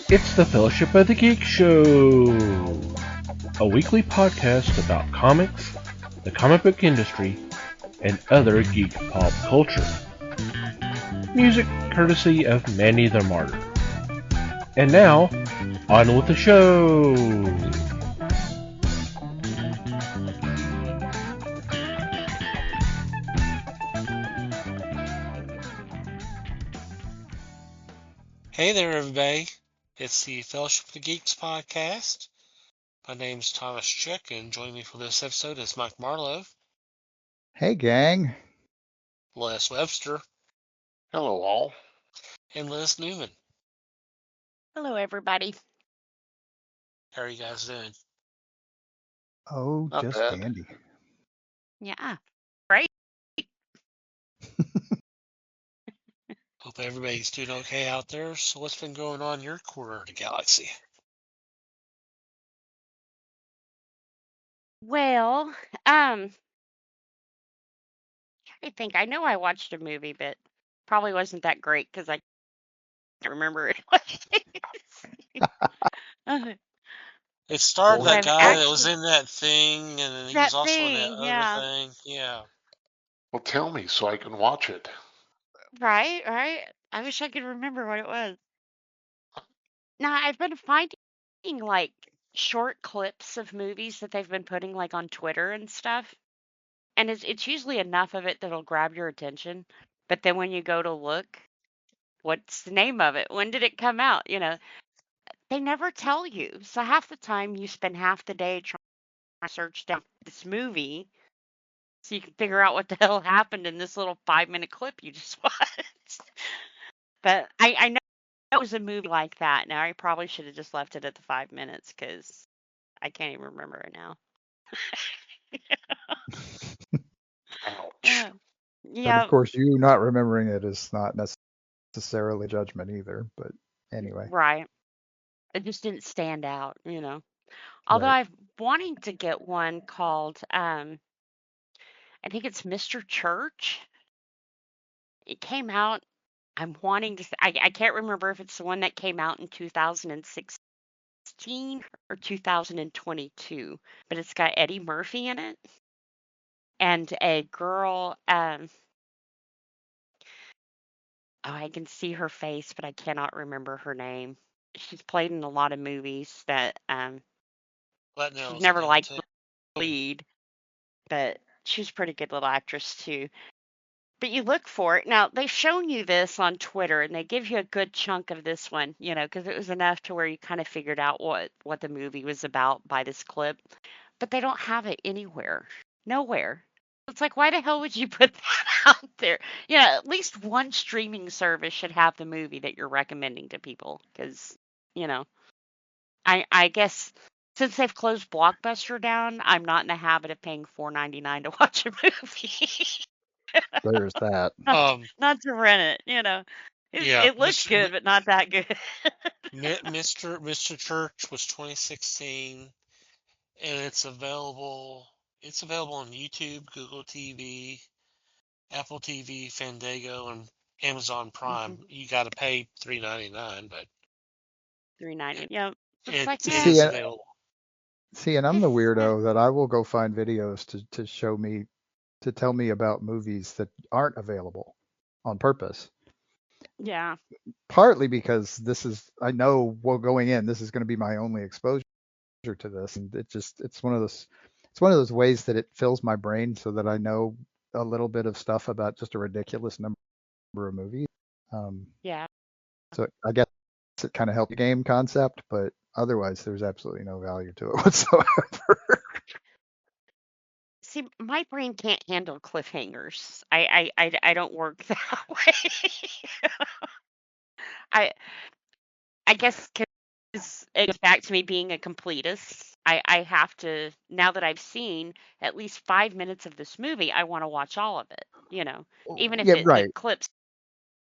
It's the Fellowship of the Geek Show, a weekly podcast about comics, the comic book industry, and other geek pop culture. Music courtesy of Manny the Martyr. And now, on with the show! Hey there, everybody. It's the Fellowship of the Geeks podcast. My name's Thomas Chick, and joining me for this episode is Mike Marlowe. Hey, gang. Les Webster. Hello, all. And Liz Newman. Hello, everybody. How are you guys doing? Oh, Not just bad. dandy. Yeah, great. Hope everybody's doing okay out there. So what's been going on in your corner of the galaxy? Well, I think I know I watched a movie, but probably wasn't that great because I can't remember it. It starred Well, that I've guy that was actually in that thing, and then he that was also in that thing, other yeah, thing. Yeah. well, tell me so I can watch it. right. I wish I could remember what it was. Now I've been finding like short clips of movies that they've been putting like on Twitter and stuff, and it's usually enough of it that'll grab your attention. But then when you go to look, what's the name of it? When did it come out? They never tell you. So half the time you spend half the day trying to search down this movie so you can figure out what the hell happened in this little 5-minute clip you just watched. But I know it was a movie like that. Now I probably should have just left it at the 5 minutes because I can't even remember it now. Ouch. And Yeah, of course, you not remembering it is not necessarily judgment either. But anyway, right. It just didn't stand out. Although right. I'm wanting to get one called I think it's Mr. Church. It came out. I'm wanting to. I can't remember if it's the one that came out in 2016 or 2022, but it's got Eddie Murphy in it and a girl. Oh, I can see her face, but I cannot remember her name. She's played in a lot of movies that Let she's narrows it never down, liked too. the lead, but she's a pretty good little actress too. But you look for it. Now, they've shown you this on Twitter, and they give you a good chunk of this one, because it was enough to where you kind of figured out what the movie was about by this clip. But they don't have it anywhere. Nowhere. It's like, why the hell would you put that out there? At least one streaming service should have the movie that you're recommending to people. Because, I guess since they've closed Blockbuster down, I'm not in the habit of paying $4.99 to watch a movie. There's that. Not to rent it, Yeah, it looks good, but not that good. Mr. Church was 2016, and it's available. It's available on YouTube, Google TV, Apple TV, Fandango, and Amazon Prime. You got to pay $3.99, but $3.99. Yep. It's it, like, it yeah, is available. See, and I'm the just weirdo that I will go find videos to show me, to tell me about movies that aren't available on purpose. yeah. Partly because I know, well, going in, this is going to be my only exposure to this, and it's one of those ways that it fills my brain so that I know a little bit of stuff about just a ridiculous number of movies. Yeah. So I guess it kind of helped the game concept, but otherwise there's absolutely no value to it whatsoever. See, my brain can't handle cliffhangers. I don't work that way. I I guess because it goes back to me being a completist. I have to, now that I've seen at least 5 minutes of this movie, I want to watch all of it. Even if Yeah, the right. clips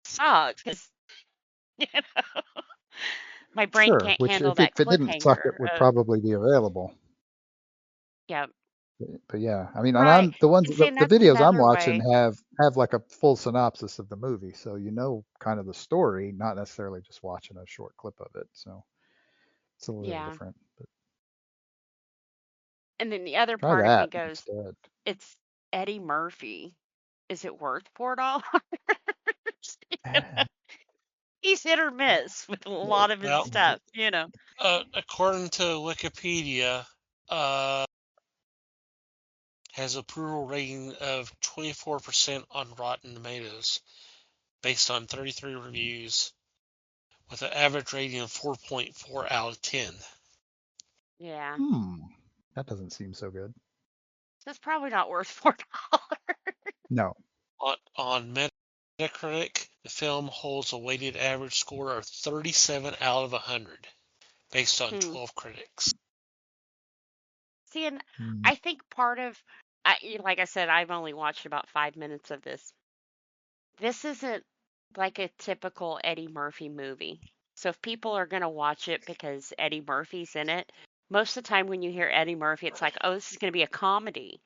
suck, because you know, my brain Sure. can't Which handle if that it didn't suck, cliffhanger it would of probably be available. yeah, But yeah, I mean, and right. I'm the ones, And see, and the that's videos I'm another watching way. have like a full synopsis of the movie, so kind of the story, not necessarily just watching a short clip of it. So It's a little Yeah. different. But And then the other try part of me that goes, instead. it's Eddie Murphy. Is it worth $4? He's hit or miss with a lot of his Well, stuff, according to Wikipedia, has approval rating of 24% on Rotten Tomatoes, based on 33 reviews, with an average rating of 4.4 out of 10. Yeah. That doesn't seem so good. So it's probably not worth $4. No. On Metacritic, the film holds a weighted average score of 37 out of 100, based on 12 critics. See, and Hmm. I think part of, like I said, I've only watched about 5 minutes of this. This isn't like a typical Eddie Murphy movie. So if people are going to watch it because Eddie Murphy's in it, most of the time when you hear Eddie Murphy, it's like, oh, this is going to be a comedy.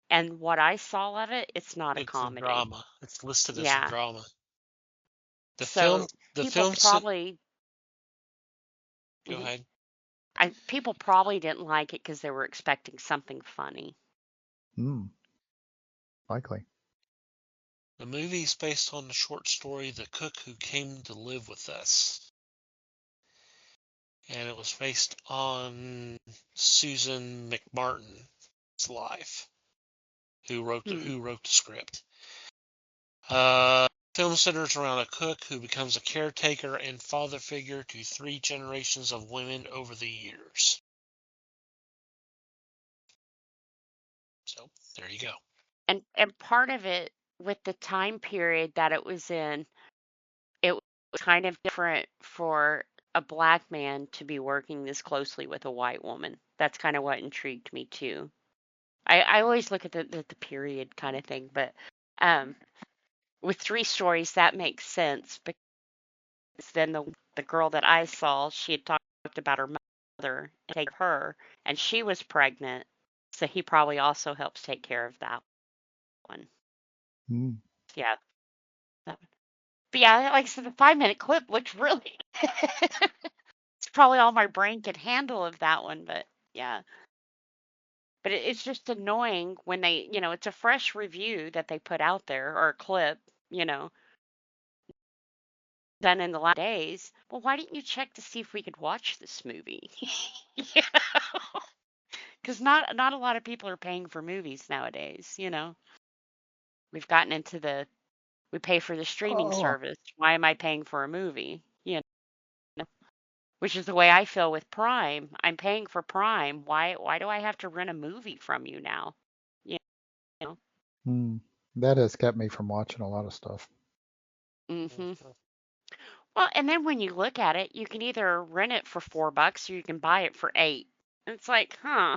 And what I saw of it, it's not a It's a comedy. drama. It's listed as a Yeah. drama. The So people film. probably, Go ahead. people probably didn't like it because they were expecting something funny. Likely. The movie is based on the short story "The Cook Who Came to Live with Us," and it was based on Susan McMartin's life, who wrote the script. Film centers around a cook who becomes a caretaker and father figure to 3 generations of women over the years. So there you go. And part of it, with the time period that it was in, it was kind of different for a black man to be working this closely with a white woman. That's kind of what intrigued me too. I always look at the period kind of thing, but with 3 stories that makes sense, because then the girl that I saw, she had talked about her mother and take her, and she was pregnant, so he probably also helps take care of that one. Yeah. But yeah, like I said, the 5-minute clip looks really. It's probably all my brain could handle of that one, but yeah. But it's just annoying when they, it's a fresh review that they put out there, or a clip, you know, done in the last days. Well, why didn't you check to see if we could watch this movie? Because not a lot of people are paying for movies nowadays. We've gotten into we pay for the streaming service. Why am I paying for a movie? Which is the way I feel with Prime. I'm paying for Prime. Why do I have to rent a movie from you now? You know? That has kept me from watching a lot of stuff. Well, and then when you look at it, you can either rent it for $4 or you can buy it for $8. And it's like, huh.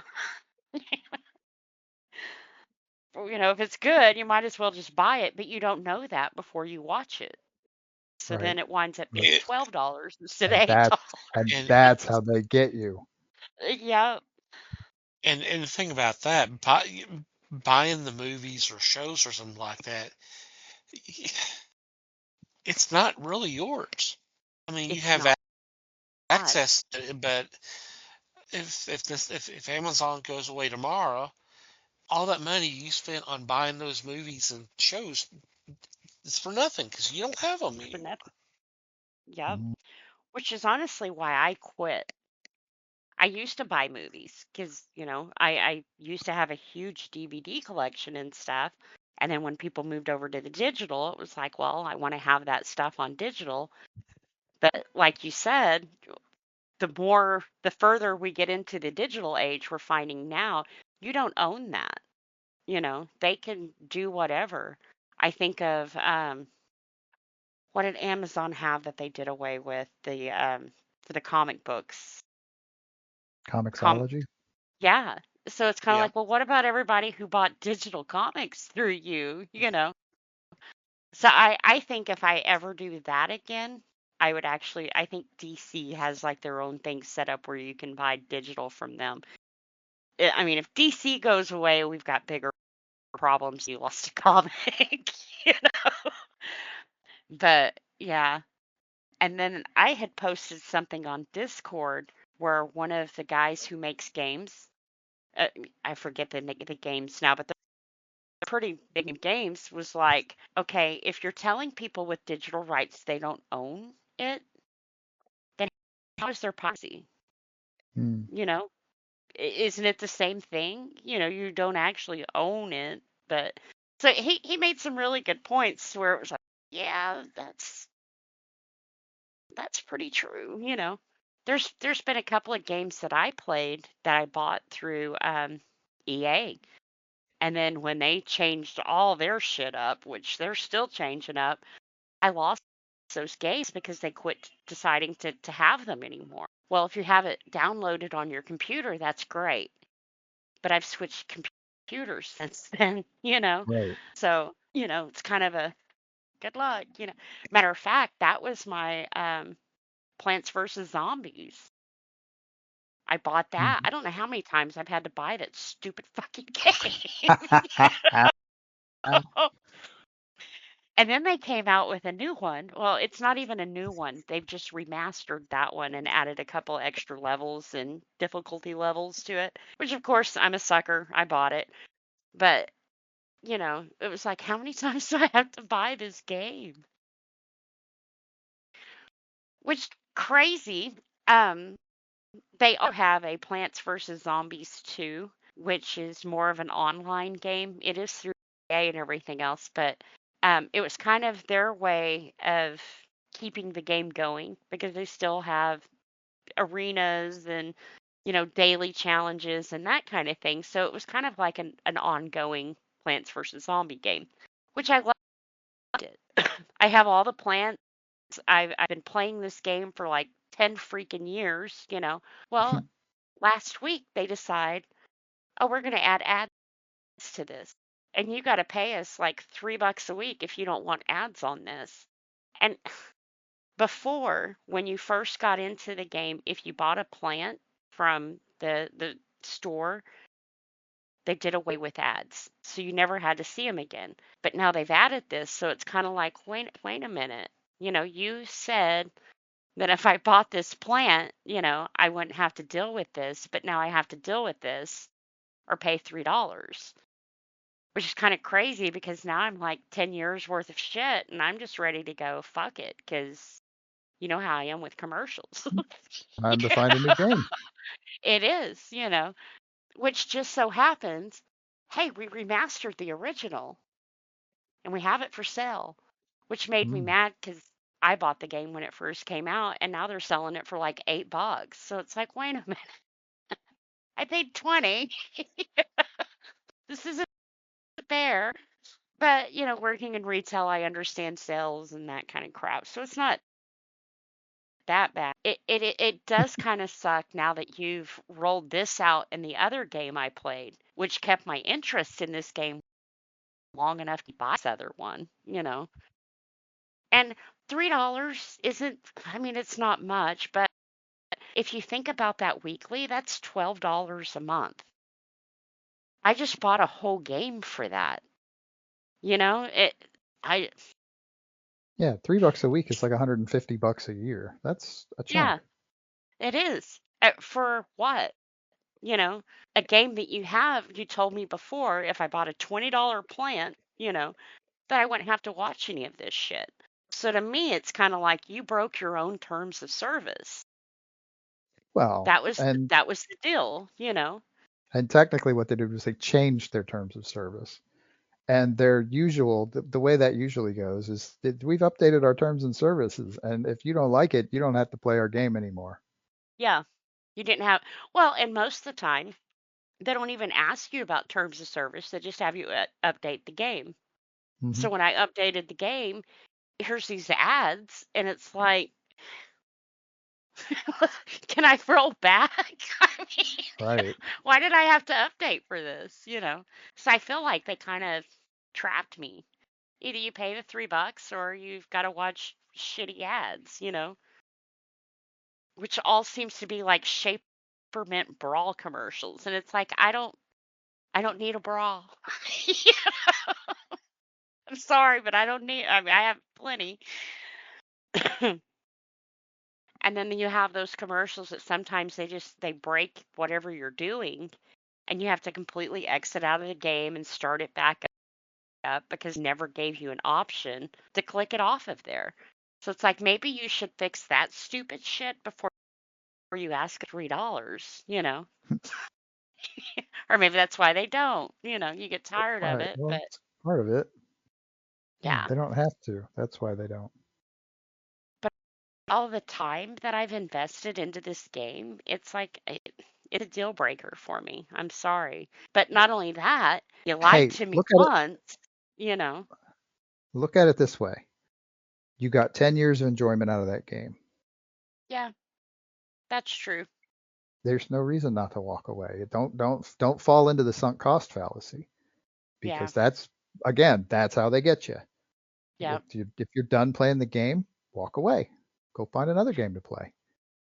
If it's good, you might as well just buy it, but you don't know that before you watch it. So then it winds up being $12 instead of $8. And that's how they get you. Yeah. And the thing about that, buying the movies or shows or something like that, it's not really yours. I mean, you have access to it, but if Amazon goes away tomorrow, all that money you spent on buying those movies and shows, it's for nothing because you don't have them anymore. Yep. Which is honestly why I quit. I used to buy movies because, I used to have a huge DVD collection and stuff. And then when people moved over to the digital, it was like, well, I want to have that stuff on digital. But like you said, the further we get into the digital age we're finding now, you don't own that. They can do whatever. I think of what did Amazon have that they did away with for the comic books? Comixology? Yeah. So it's kind of like, well, what about everybody who bought digital comics through you? So I think if I ever do that again, I think DC has like their own thing set up where you can buy digital from them. I mean, if DC goes away, we've got bigger problems. You lost a comic, you know? But yeah. And then I had posted something on Discord where one of the guys who makes games, I forget the games now, but the pretty big games was like, okay, if you're telling people with digital rights they don't own it, then how is their policy? Hmm. You know, isn't it the same thing? You know, you don't actually own it, but so he made some really good points where it was like, yeah, that's pretty true. You know, there's been a couple of games that I played that I bought through EA, and then when they changed all their shit up, which they're still changing up, I lost those games because they quit deciding to have them anymore. Well, if you have it downloaded on your computer, that's great. But I've switched computers since then, you know. Right. So, you know, it's kind of a good luck, you know. Matter of fact, that was my Plants vs. Zombies. I bought that. Mhm. I don't know how many times I've had to buy that stupid fucking game. And then they came out with a new one. Well, it's not even a new one. They've just remastered that one and added a couple extra levels and difficulty levels to it, which of course I'm a sucker. I bought it. But, you know, it was like, how many times do I have to buy this game? Which crazy. Um, they also have a Plants vs. Zombies 2, which is more of an online game. It is through EA and everything else, but it was kind of their way of keeping the game going because they still have arenas and, you know, daily challenges and that kind of thing. So it was kind of like an ongoing Plants vs. Zombie game, which I loved it. I have all the plants. I've been playing this game for like 10 freaking years, you know. Well, last week they decide, oh, we're going to add ads to this. And you got to pay us like $3 a week if you don't want ads on this. And before, when you first got into the game, if you bought a plant from the store, they did away with ads. So you never had to see them again. But now they've added this, so it's kind of like, wait a minute. You know, you said that if I bought this plant, you know, I wouldn't have to deal with this, but now I have to deal with this or pay $3, which is kind of crazy because now I'm like 10 years worth of shit and I'm just ready to go fuck it because you know how I am with commercials. Time to find a new game. It is, you know, which just so happens, hey, we remastered the original and we have it for sale, which made me Mm. mad because I bought the game when it first came out and now they're selling it for like $8. So it's like, wait a minute, I paid 20. This isn't fair. But, you know, working in retail, I understand sales and that kind of crap. So it's not that bad. It does kind of suck now that you've rolled this out in the other game I played, which kept my interest in this game long enough to buy this other one, you know. And $3 isn't, I mean, it's not much, but if you think about that weekly, that's $12 a month. I just bought a whole game for that. You know, I, Yeah, $3 a week is like $150 a year. That's a yeah, chunk. it is. For what? You know, a game that you told me before, if I bought a $20 plant, you know, that I wouldn't have to watch any of this shit. So to me, it's kind of like you broke your own terms of service. Well, and That was the deal, you know. technically what they did was they changed their terms of service. And their usual, the way that usually goes is that we've updated our terms and services, and if you don't like it, you don't have to play our game anymore. Yeah, you didn't have, well, and most of the time, they don't even ask you about terms of service. They just have you update the game. Hmm. So when I updated the game, here's these ads, and it's like, can I roll back? I mean, Right. why did I have to update for this? You know, so I feel like they kind of trapped me. Either you pay the $3 or you've got to watch shitty ads, you know, which all seems to be like Shapermint bra commercials, and it's like I don't need a bra. I'm sorry, but I don't need. I mean, I have plenty. And then you have those commercials that sometimes they break whatever you're doing, and you have to completely exit out of the game and start it back up because it never gave you an option to click it off of there. So it's like maybe you should fix that stupid shit before you ask $3, you know? Or maybe that's why they don't, you get tired of Right. it, Well, but it's part of it. Yeah, yeah. they don't have to. That's why they don't. But all the time that I've invested into this game, it's like it's a deal breaker for me. I'm sorry. But not only that, you lied Hey, to me look at it. once, you know. Look at it this way. You got 10 years of enjoyment out of that game. Yeah, that's true. There's no reason not to walk away. Don't fall into the sunk cost fallacy, Yeah, because that's how they get you. yeah. If you're done playing the game, walk away. Go find another game to play.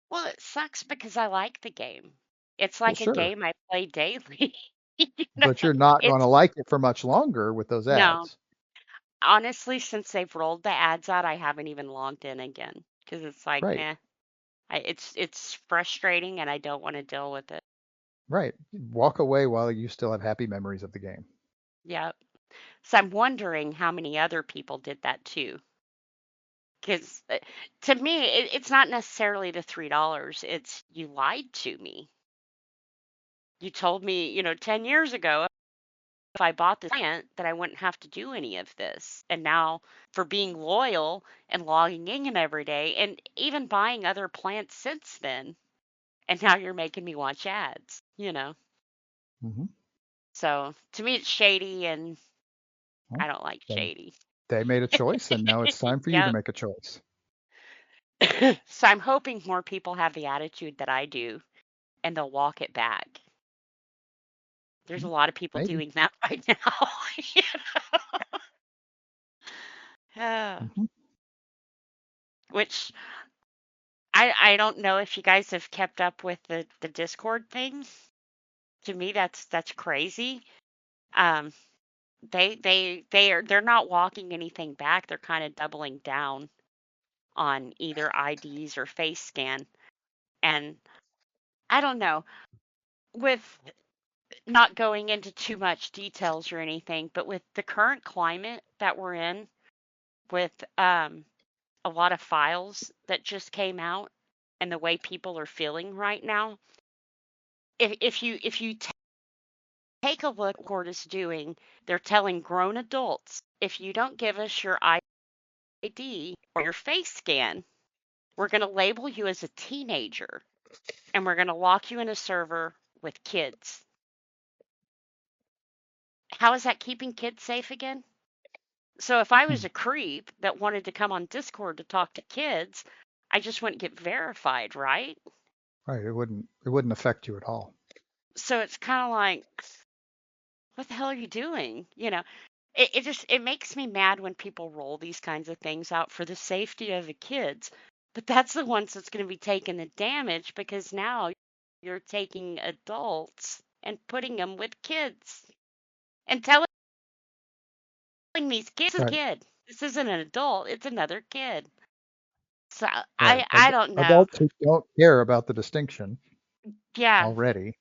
Well, it sucks because I like the game. It's Well, like a sure, game I play daily. You know, but you're not going it's to like it for much longer with those no, ads. honestly, since they've rolled the ads out, I haven't even logged in again because it's like, Right, it's frustrating and I don't want to deal with it. right. Walk away while you still have happy memories of the game. Yep. So I'm wondering how many other people did that too. Because to me, it's not necessarily the $3. It's you lied to me. You told me, 10 years ago, if I bought this plant, that I wouldn't have to do any of this. And now, for being loyal and logging in every day, and even buying other plants since then, and now you're making me watch ads. Hmm. So to me, it's shady, and Well, I don't like then shady. they made a choice, and now it's time for you to Yep. make a choice. So I'm hoping more people have the attitude that I do, and they'll walk it back. There's a Hmm. lot of people Maybe. doing that right now. you know? Hmm. Which I don't know if you guys have kept up with the Discord thing. To me, that's crazy. Um, they're not walking anything back. They're kind of doubling down on either IDs or face scan. And I don't know, with not going into too much details or anything, but with the current climate that we're in, with a lot of files that just came out and the way people are feeling right now, if you take a look what court is doing, they're telling grown adults, if you don't give us your ID or your face scan, we're going to label you as a teenager and we're going to lock you in a server with kids. How is that keeping kids safe again? So if I was a creep that wanted to come on Discord to talk to kids, I just wouldn't get verified, right? Right. It wouldn't affect you at all. So it's kind of like, what the hell are you doing? It makes me mad when people roll these kinds of things out for the safety of the kids. But that's the ones that's going to be taking the damage because now you're taking adults and putting them with kids and telling these kids, this is a Right. kid. This isn't an adult, it's another kid. So Right. I don't know. Adults who don't care about the distinction Yeah, already.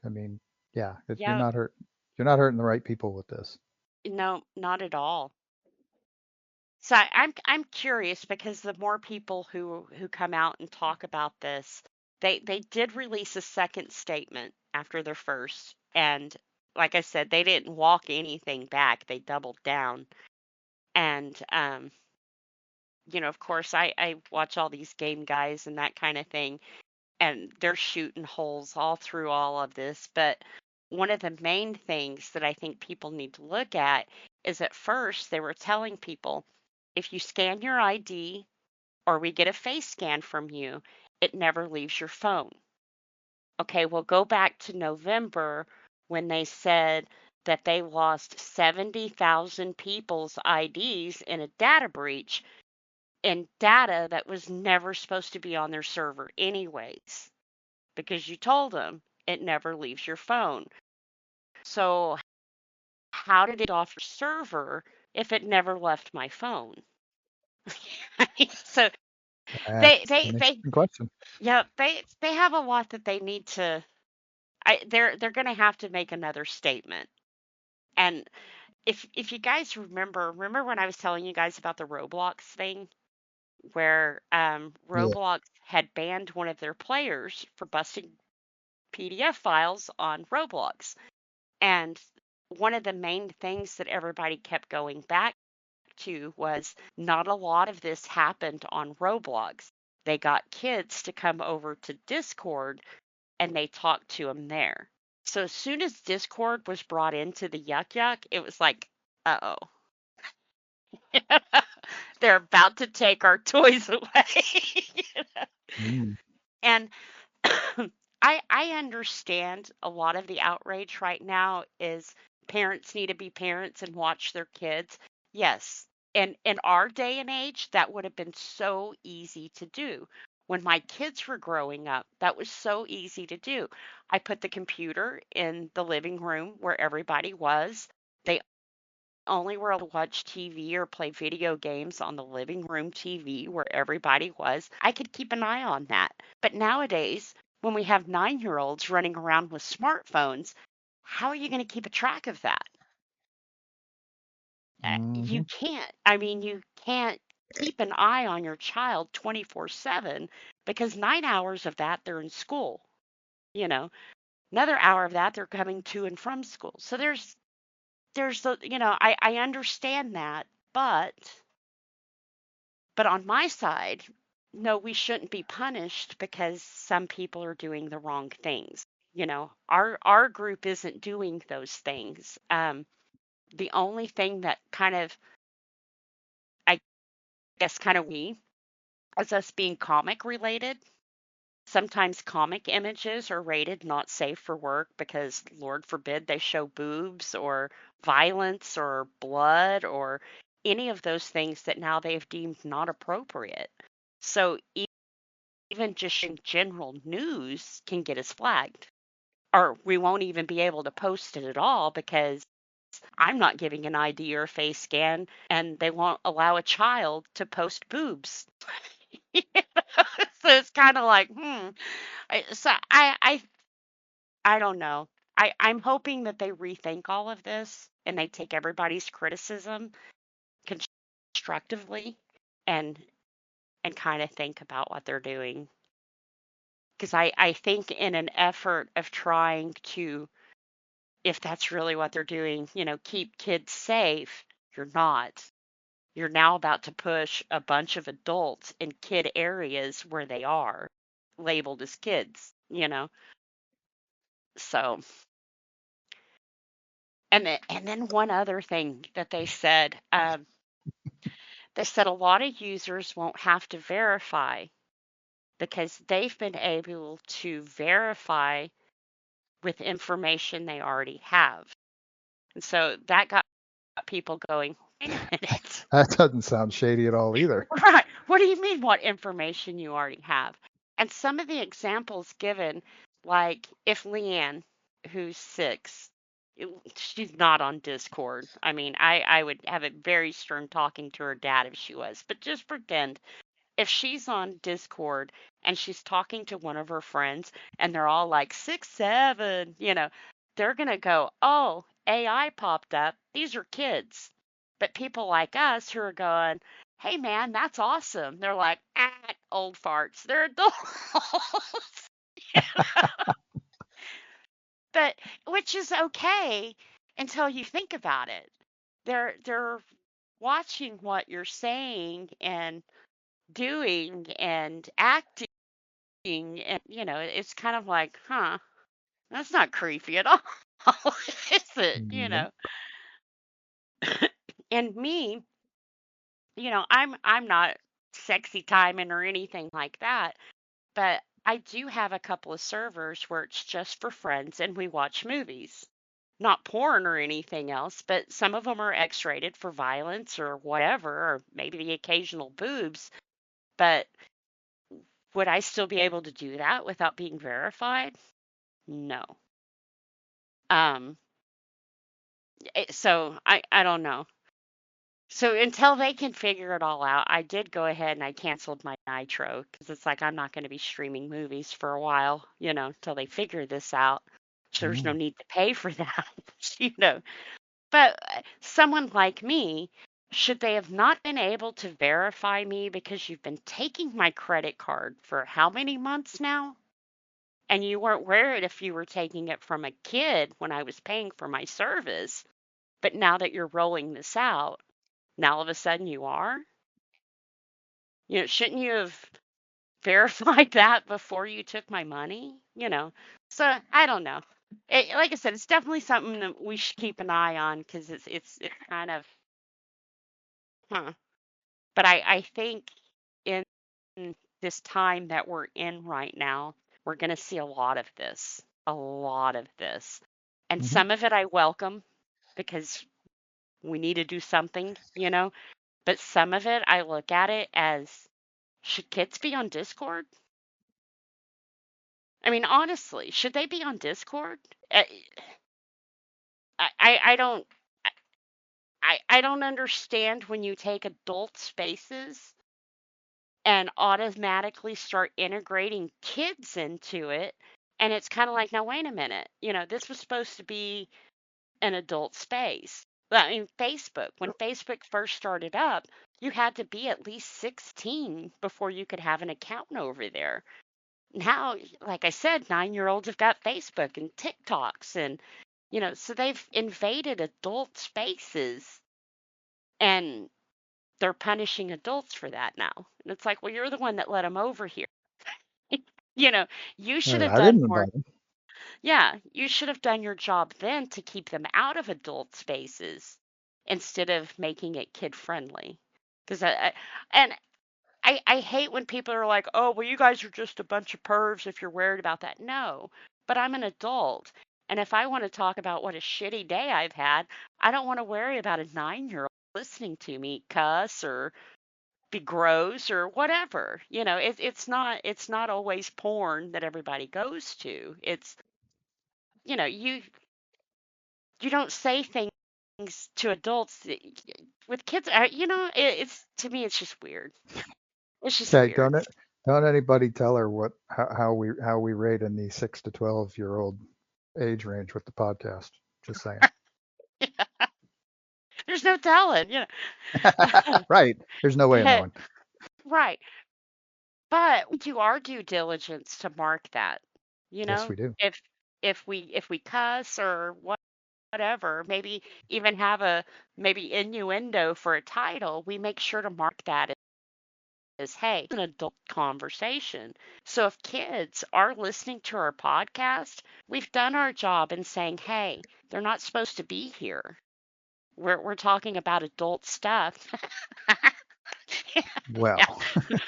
I mean, yeah, you're yeah, not hurt. You're not hurting the right people with this. no, not at all. So I'm curious because the more people who come out and talk about this, they did release a second statement after their first, and like I said, they didn't walk anything back. They doubled down, and of course, I watch all these game guys and that kind of thing, and they're shooting holes all through all of this. But one of the main things that I think people need to look at is at first they were telling people if you scan your ID or we get a face scan from you, it never leaves your phone. Okay, well, go back to November when they said that they lost 70,000 people's IDs in a data breach and data that was never supposed to be on their server, anyways, because you told them it never leaves your phone. So, how did it off your server if it never left my phone? So That's an they interesting question. yeah, they have a lot that they need to. They're going to have to make another statement. And if you guys remember when I was telling you guys about the Roblox thing, where Yeah. Roblox had banned one of their players for busting PDF files on Roblox. And one of the main things that everybody kept going back to was not a lot of this happened on Roblox. They got kids to come over to Discord and they talked to them there. So as soon as Discord was brought into the Yuck Yuck, it was like, uh oh, they're about to take our toys away. Mm. And I understand a lot of the outrage right now is parents need to be parents and watch their kids. Yes. And in our day and age, that would have been so easy to do. When my kids were growing up, that was so easy to do. I put the computer in the living room where everybody was. They only were able to watch TV or play video games on the living room TV where everybody was. I could keep an eye on that. But nowadays, when we have 9-year-olds running around with smartphones, how are you going to keep a track of that? You Hmm. can't. I mean, you can't keep an eye on your child 24/7 because 9 hours of that they're in school. You know, another hour of that they're coming to and from school. So there's the, I understand that, but on my side, no, we shouldn't be punished because some people are doing the wrong things. Our group isn't doing those things. The only thing that kind of, I guess, kind of we is us being comic related. Sometimes comic images are rated not safe for work because, Lord forbid, they show boobs or violence or blood or any of those things that now they've deemed not appropriate. So even just in general news can get us flagged, or we won't even be able to post it at all because I'm not giving an ID or a face scan, and they won't allow a child to post boobs. So it's kind of like, I don't know. I'm hoping that they rethink all of this and they take everybody's criticism constructively and kind of think about what they're doing. Because I think in an effort of trying to, if that's really what they're doing, keep kids safe, you're not. You're now about to push a bunch of adults in kid areas where they are labeled as kids. So, and then one other thing that they said a lot of users won't have to verify because they've been able to verify with information they already have. And so that got people going, wait a minute. That doesn't sound shady at all either. Right. What do you mean what information you already have? And some of the examples given, like if Leanne, who's 6, she's not on Discord. I mean, I would have a very stern talking to her dad if she was, but just pretend if she's on Discord and she's talking to one of her friends and they're all like 6, 7, they're going to go, oh, AI popped up. These are kids. But people like us who are going, hey, man, that's awesome. They're like, old farts. They're adults. But which is okay until you think about it. They're watching what you're saying and doing and acting, and it's kind of like, huh, that's not creepy at all. Is it? Nope. And me, I'm not sexy timing or anything like that, but I do have a couple of servers where it's just for friends and we watch movies. Not porn or anything else, but some of them are X-rated for violence or whatever, or maybe the occasional boobs. But would I still be able to do that without being verified? No. Um, so I don't know. So until they can figure it all out, I did go ahead and I canceled my Nitro because it's like I'm not going to be streaming movies for a while, until they figure this out. So there's no Mm. need to pay for that, you know. But someone like me, should they have not been able to verify me because you've been taking my credit card for how many months now? And you weren't worried if you were taking it from a kid when I was paying for my service. But now that you're rolling this out, now all of a sudden you are? Shouldn't you have verified that before you took my money? So I don't know. Like I said, it's definitely something that we should keep an eye on because it's kind of, huh. But I think in this time that we're in right now, we're going to see a lot of this. And Hmm. some of it I welcome because we need to do something. But some of it I look at it as, should kids be on Discord? I mean, honestly, should they be on Discord? I don't I don't understand when you take adult spaces and automatically start integrating kids into it. And it's kind of like, now, wait a minute. This was supposed to be an adult space. Well, I mean, Facebook, when Facebook first started up, you had to be at least 16 before you could have an account over there. Now, like I said, 9-year-olds have got Facebook and TikToks, and, so they've invaded adult spaces and they're punishing adults for that now. And it's like, well, you're the one that let them over here. You know, you should Right. have I done didn't more. invite him. Yeah, you should have done your job then to keep them out of adult spaces instead of making it kid friendly. Because and I hate when people are like, oh, well, you guys are just a bunch of pervs if you're worried about that. No, but I'm an adult. And if I want to talk about what a shitty day I've had, I don't want to worry about a 9-year-old listening to me cuss or be gross or whatever. It's not always porn that everybody goes to. It's you don't say things to adults with kids. It's to me it's just weird. It's just Okay, weird. don't anybody tell her what how we rate in the 6 to 12-year-old age range with the podcast. Just saying. There's no telling. Right. There's no way of knowing. Right. But we do our due diligence to mark that. You Yes, know, we do. if we cuss or whatever, maybe even have a maybe innuendo for a title, we make sure to mark that as, hey, it's an adult conversation. So if kids are listening to our podcast, we've done our job in saying, hey, they're not supposed to be here. We're talking about adult stuff. Yeah. Well,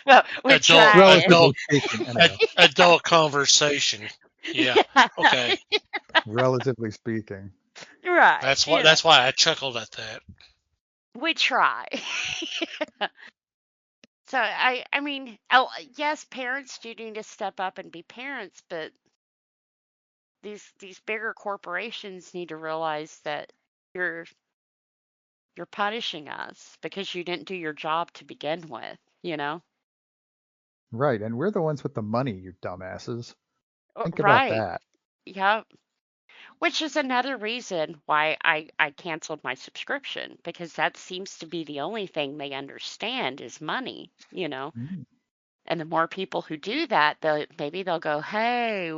Well, we Adult, try it. adult, relatively speaking, anyway. adult conversation. Yeah. Okay. Relatively speaking. Right. That's why I chuckled at that. We try. So I mean, yes, parents do need to step up and be parents, but these bigger corporations need to realize that you're you're punishing us because you didn't do your job to begin with. Right. And we're the ones with the money, you dumbasses. Think about Right. that. Yep. Which is another reason why I canceled my subscription because that seems to be the only thing they understand is money. Mm. And the more people who do that, maybe they'll go, hey,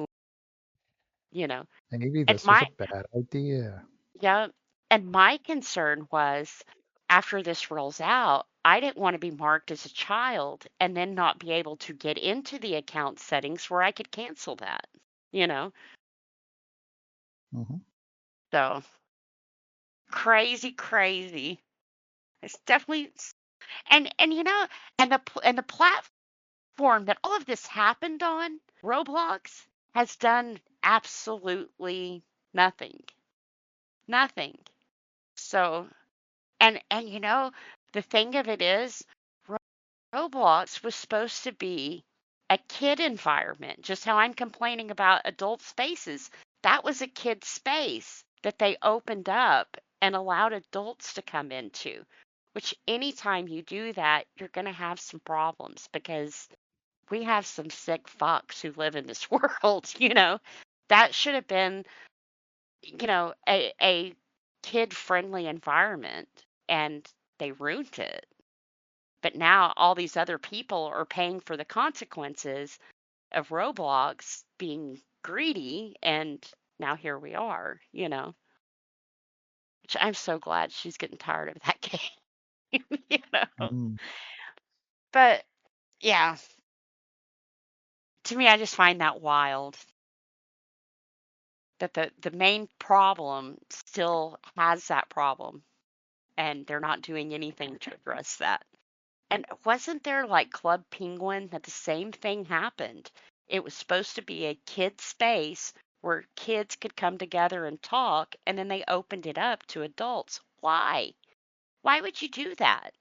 you know. Maybe And this was a my bad idea. yeah, and my concern was after this rolls out, I didn't want to be marked as a child and then not be able to get into the account settings where I could cancel that, you know? Hmm. So crazy, crazy. It's definitely and the platform that all of this happened on, Roblox, has done absolutely nothing. Nothing. So and the thing of it is Roblox was supposed to be a kid environment, just how I'm complaining about adult spaces. That was a kid space that they opened up and allowed adults to come into. which anytime you do that, you're going to have some problems because we have some sick fucks who live in this world, That should have been, a kid-friendly environment, and they ruined it. But now all these other people are paying for the consequences of Roblox being greedy, and now here we are, Which I'm so glad she's getting tired of that game, Mm. But yeah, to me, I just find that wild that the main problem still has that problem, and they're not doing anything to address that. And wasn't there like Club Penguin that the same thing happened? It was supposed to be a kid space where kids could come together and talk, and then they opened it up to adults. Why? Why would you do that?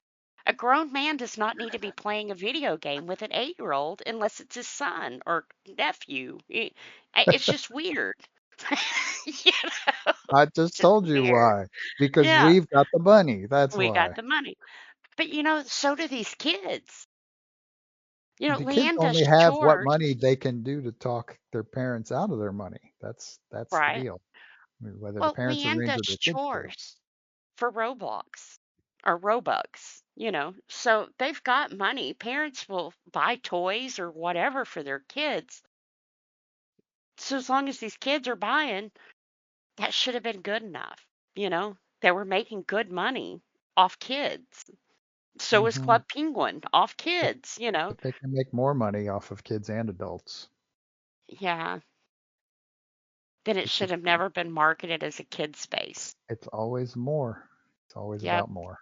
A grown man does not need to be playing a video game with an 8-year-old unless it's his son or nephew. It's just weird. You know, I it's just just told you weird. why. Because Yeah, we've got the money. That's we got why. the money. But so do these kids. The kids Leanne does only have what chores, money they can do to talk their parents out of their money. That's the right? deal. I mean, whether the Well, parents Leanne arrange does or the kids do. chores for Roblox or Robux, So they've got money. Parents will buy toys or whatever for their kids. So as long as these kids are buying, that should have been good enough, They were making good money off kids. So is Hmm. Club Penguin off But, kids. but they can make more money off of kids and adults. Yeah. Then it It's should just have never been marketed as a kid space. it's always more. It's always Yep. about more.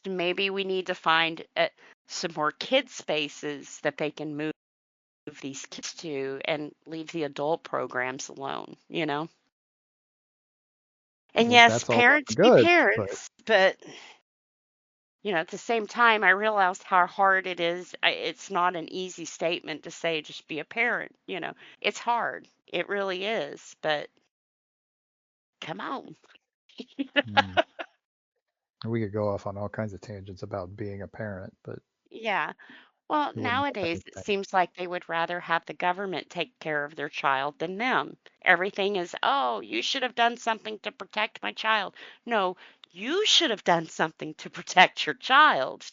Maybe we need to find some more kid spaces that they can move these kids to and leave the adult programs alone. And Well, yes, that's all well parents and be good, but parents, but at the same time, I realized how hard it is. It's not an easy statement to say, just be a parent. It's hard. It really is. But come on. mm, we could go off on all kinds of tangents about being a parent, but Yeah. Well, it wouldn't help nowadays it anything. seems like they would rather have the government take care of their child than them. Everything is, oh, you should have done something to protect my child. No, you should have done something to protect your child.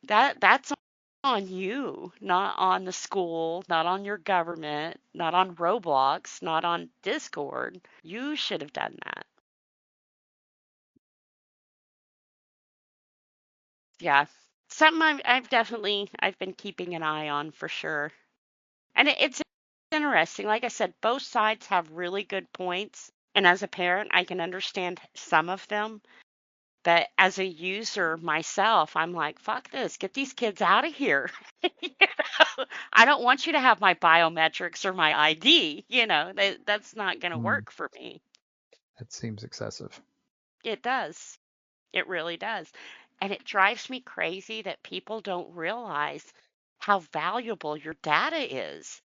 That's on you, not on the school, not on your government, not on Roblox, not on Discord. You should have done that. Yeah. Something I've been keeping an eye on for sure. And it's interesting. Like I said, both sides have really good points. And as a parent, I can understand some of them. But as a user myself, I'm like, fuck this, get these kids out of here. I don't want you to have my biometrics or my ID. That's not going to Mm, work for me. that seems excessive. It does. It really does. And it drives me crazy that people don't realize how valuable your data is.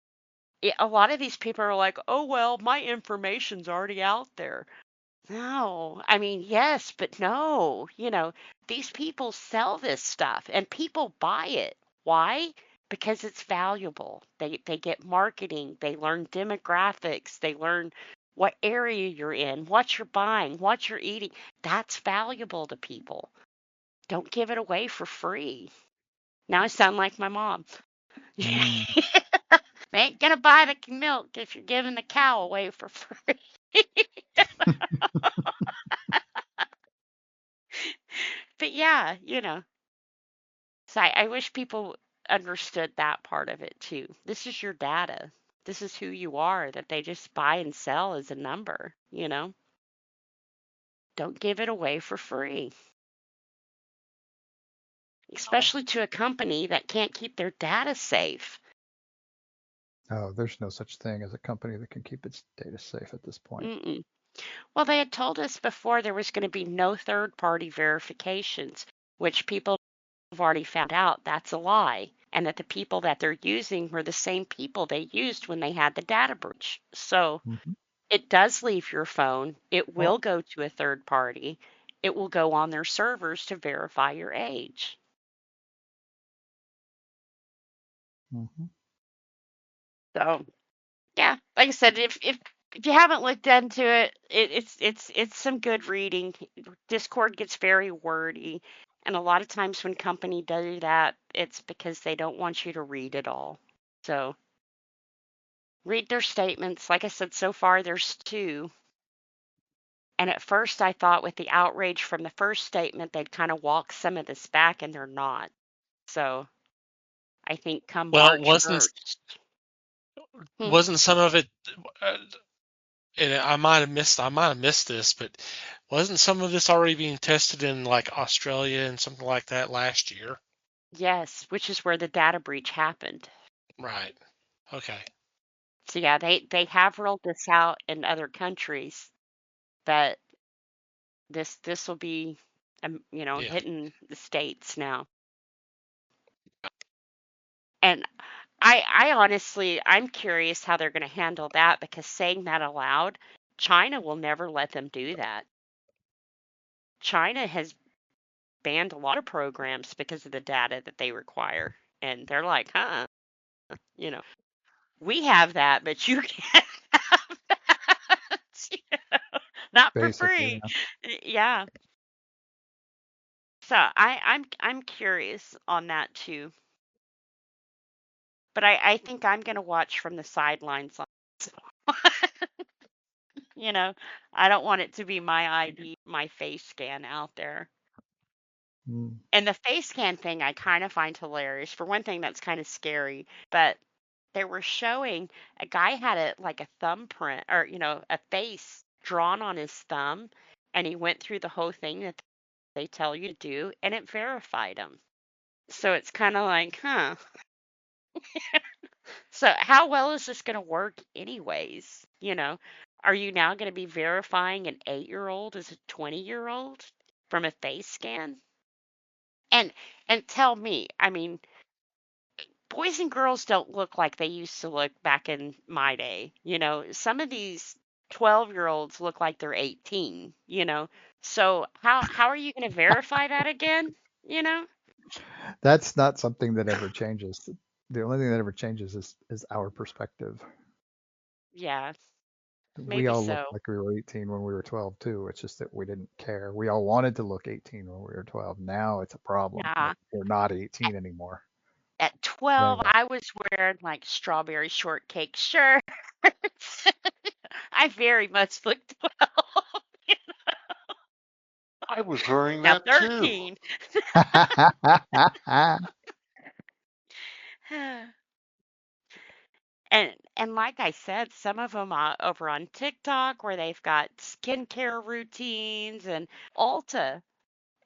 A lot of these people are like, oh, well, my information's already out there. No, I mean, yes, but no. These people sell this stuff and people buy it. Why? Because it's valuable. They get marketing, they learn demographics, they learn what area you're in, what you're buying, what you're eating. That's valuable to people. Don't give it away for free. Now I sound like my mom. Mm. They ain't gonna buy the milk if you're giving the cow away for free. But yeah, So I wish people understood that part of it too. This is your data. This is who you are that they just buy and sell as a number. Don't give it away for free, especially to a company that can't keep their data safe. Oh, there's no such thing as a company that can keep its data safe at this point. Mm-mm. Well, they had told us before there was going to be no third-party verifications, which people have already found out that's a lie, and that the people that they're using were the same people they used when they had the data breach. So Hmm. It does leave your phone. It Well, will go to a third party. It will go on their servers to verify your age. mhm. So, yeah, like I said, if you haven't looked into it, it's some good reading. Discord gets very wordy, and a lot of times when company do that, it's because they don't want you to read it all. So, read their statements. Like I said, so far there's two. And at first I thought with the outrage from the first statement, they'd kind of walk some of this back, and they're not. So I think come Well, March 1st. wasn't some of it? Uh, and I might have missed this, but wasn't some of this already being tested in like Australia and something like that last year? Yes, which is where the data breach happened. Right. Okay. So yeah, they have rolled this out in other countries, but this will be Yeah. hitting the states now. And I honestly I'm curious how they're going to handle that, because saying that aloud, China will never let them do that. China has banned a lot of programs because of the data that they require. And they're like, you know, we have that, but you can't have that. Not for Basically, free. yeah. Yeah. So I'm curious on that too. But I think I'm gonna watch from the sidelines on this one. You know, I don't want it to be my ID, my face scan out there. Mm. And the face scan thing I kind of find hilarious. For one thing, that's kind of scary, but they were showing a guy had like a thumbprint, or a face drawn on his thumb, and he went through the whole thing that they tell you to do, and it verified him. So it's kind of like, huh. So how well is this going to work anyways? Are you now going to be verifying an 8-year-old as a 20-year-old from a face scan? And tell me, I mean, boys and girls don't look like they used to look back in my day. Some of these 12-year-olds look like they're 18. So how are you going to verify that again? You know? That's not something that ever changes. The only thing that ever changes is our perspective. Yeah, We maybe all looked so. like we were 18 when we were 12 too. It's just that we didn't care. We all wanted to look 18 when we were 12. Now it's a problem that Nah. we're not 18 anymore. At But 12, anyway, I was wearing like strawberry shortcake shirts. I very much looked 12. I was wearing Now that too. 13. And like I said, some of them are over on TikTok where they've got skincare routines, and Ulta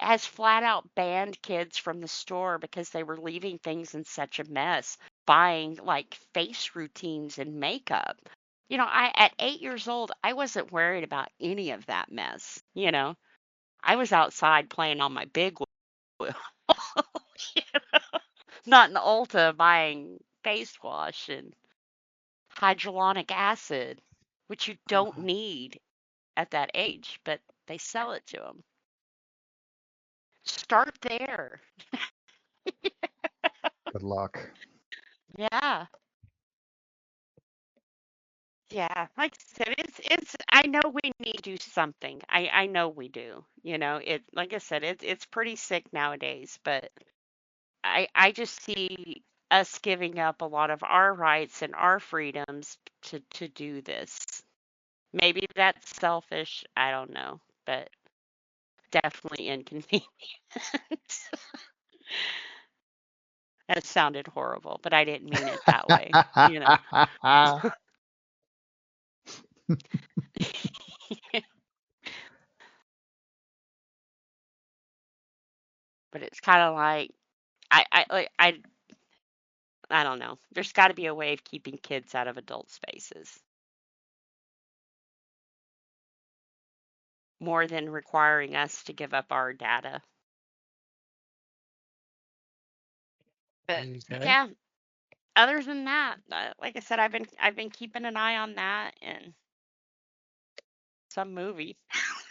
has flat out banned kids from the store because they were leaving things in such a mess, buying like face routines and makeup. I at 8 years old, I wasn't worried about any of that mess. I was outside playing on my big wheel, not in Ulta buying face wash and hydrolonic acid, which you don't need at that age, but they sell it to them. Start there. good luck. Yeah. Yeah, like I said, it's I know we need to do something. I know we do. It like I said, it's pretty sick nowadays, but I just see us giving up a lot of our rights and our freedoms to do this. Maybe that's selfish, I don't know, but definitely inconvenient. That sounded horrible, but I didn't mean it that way. But it's kind of like I don't know. There's got to be a way of keeping kids out of adult spaces more than requiring us to give up our data. But Okay. yeah, other than that, like I said, I've been keeping an eye on that, and some movie.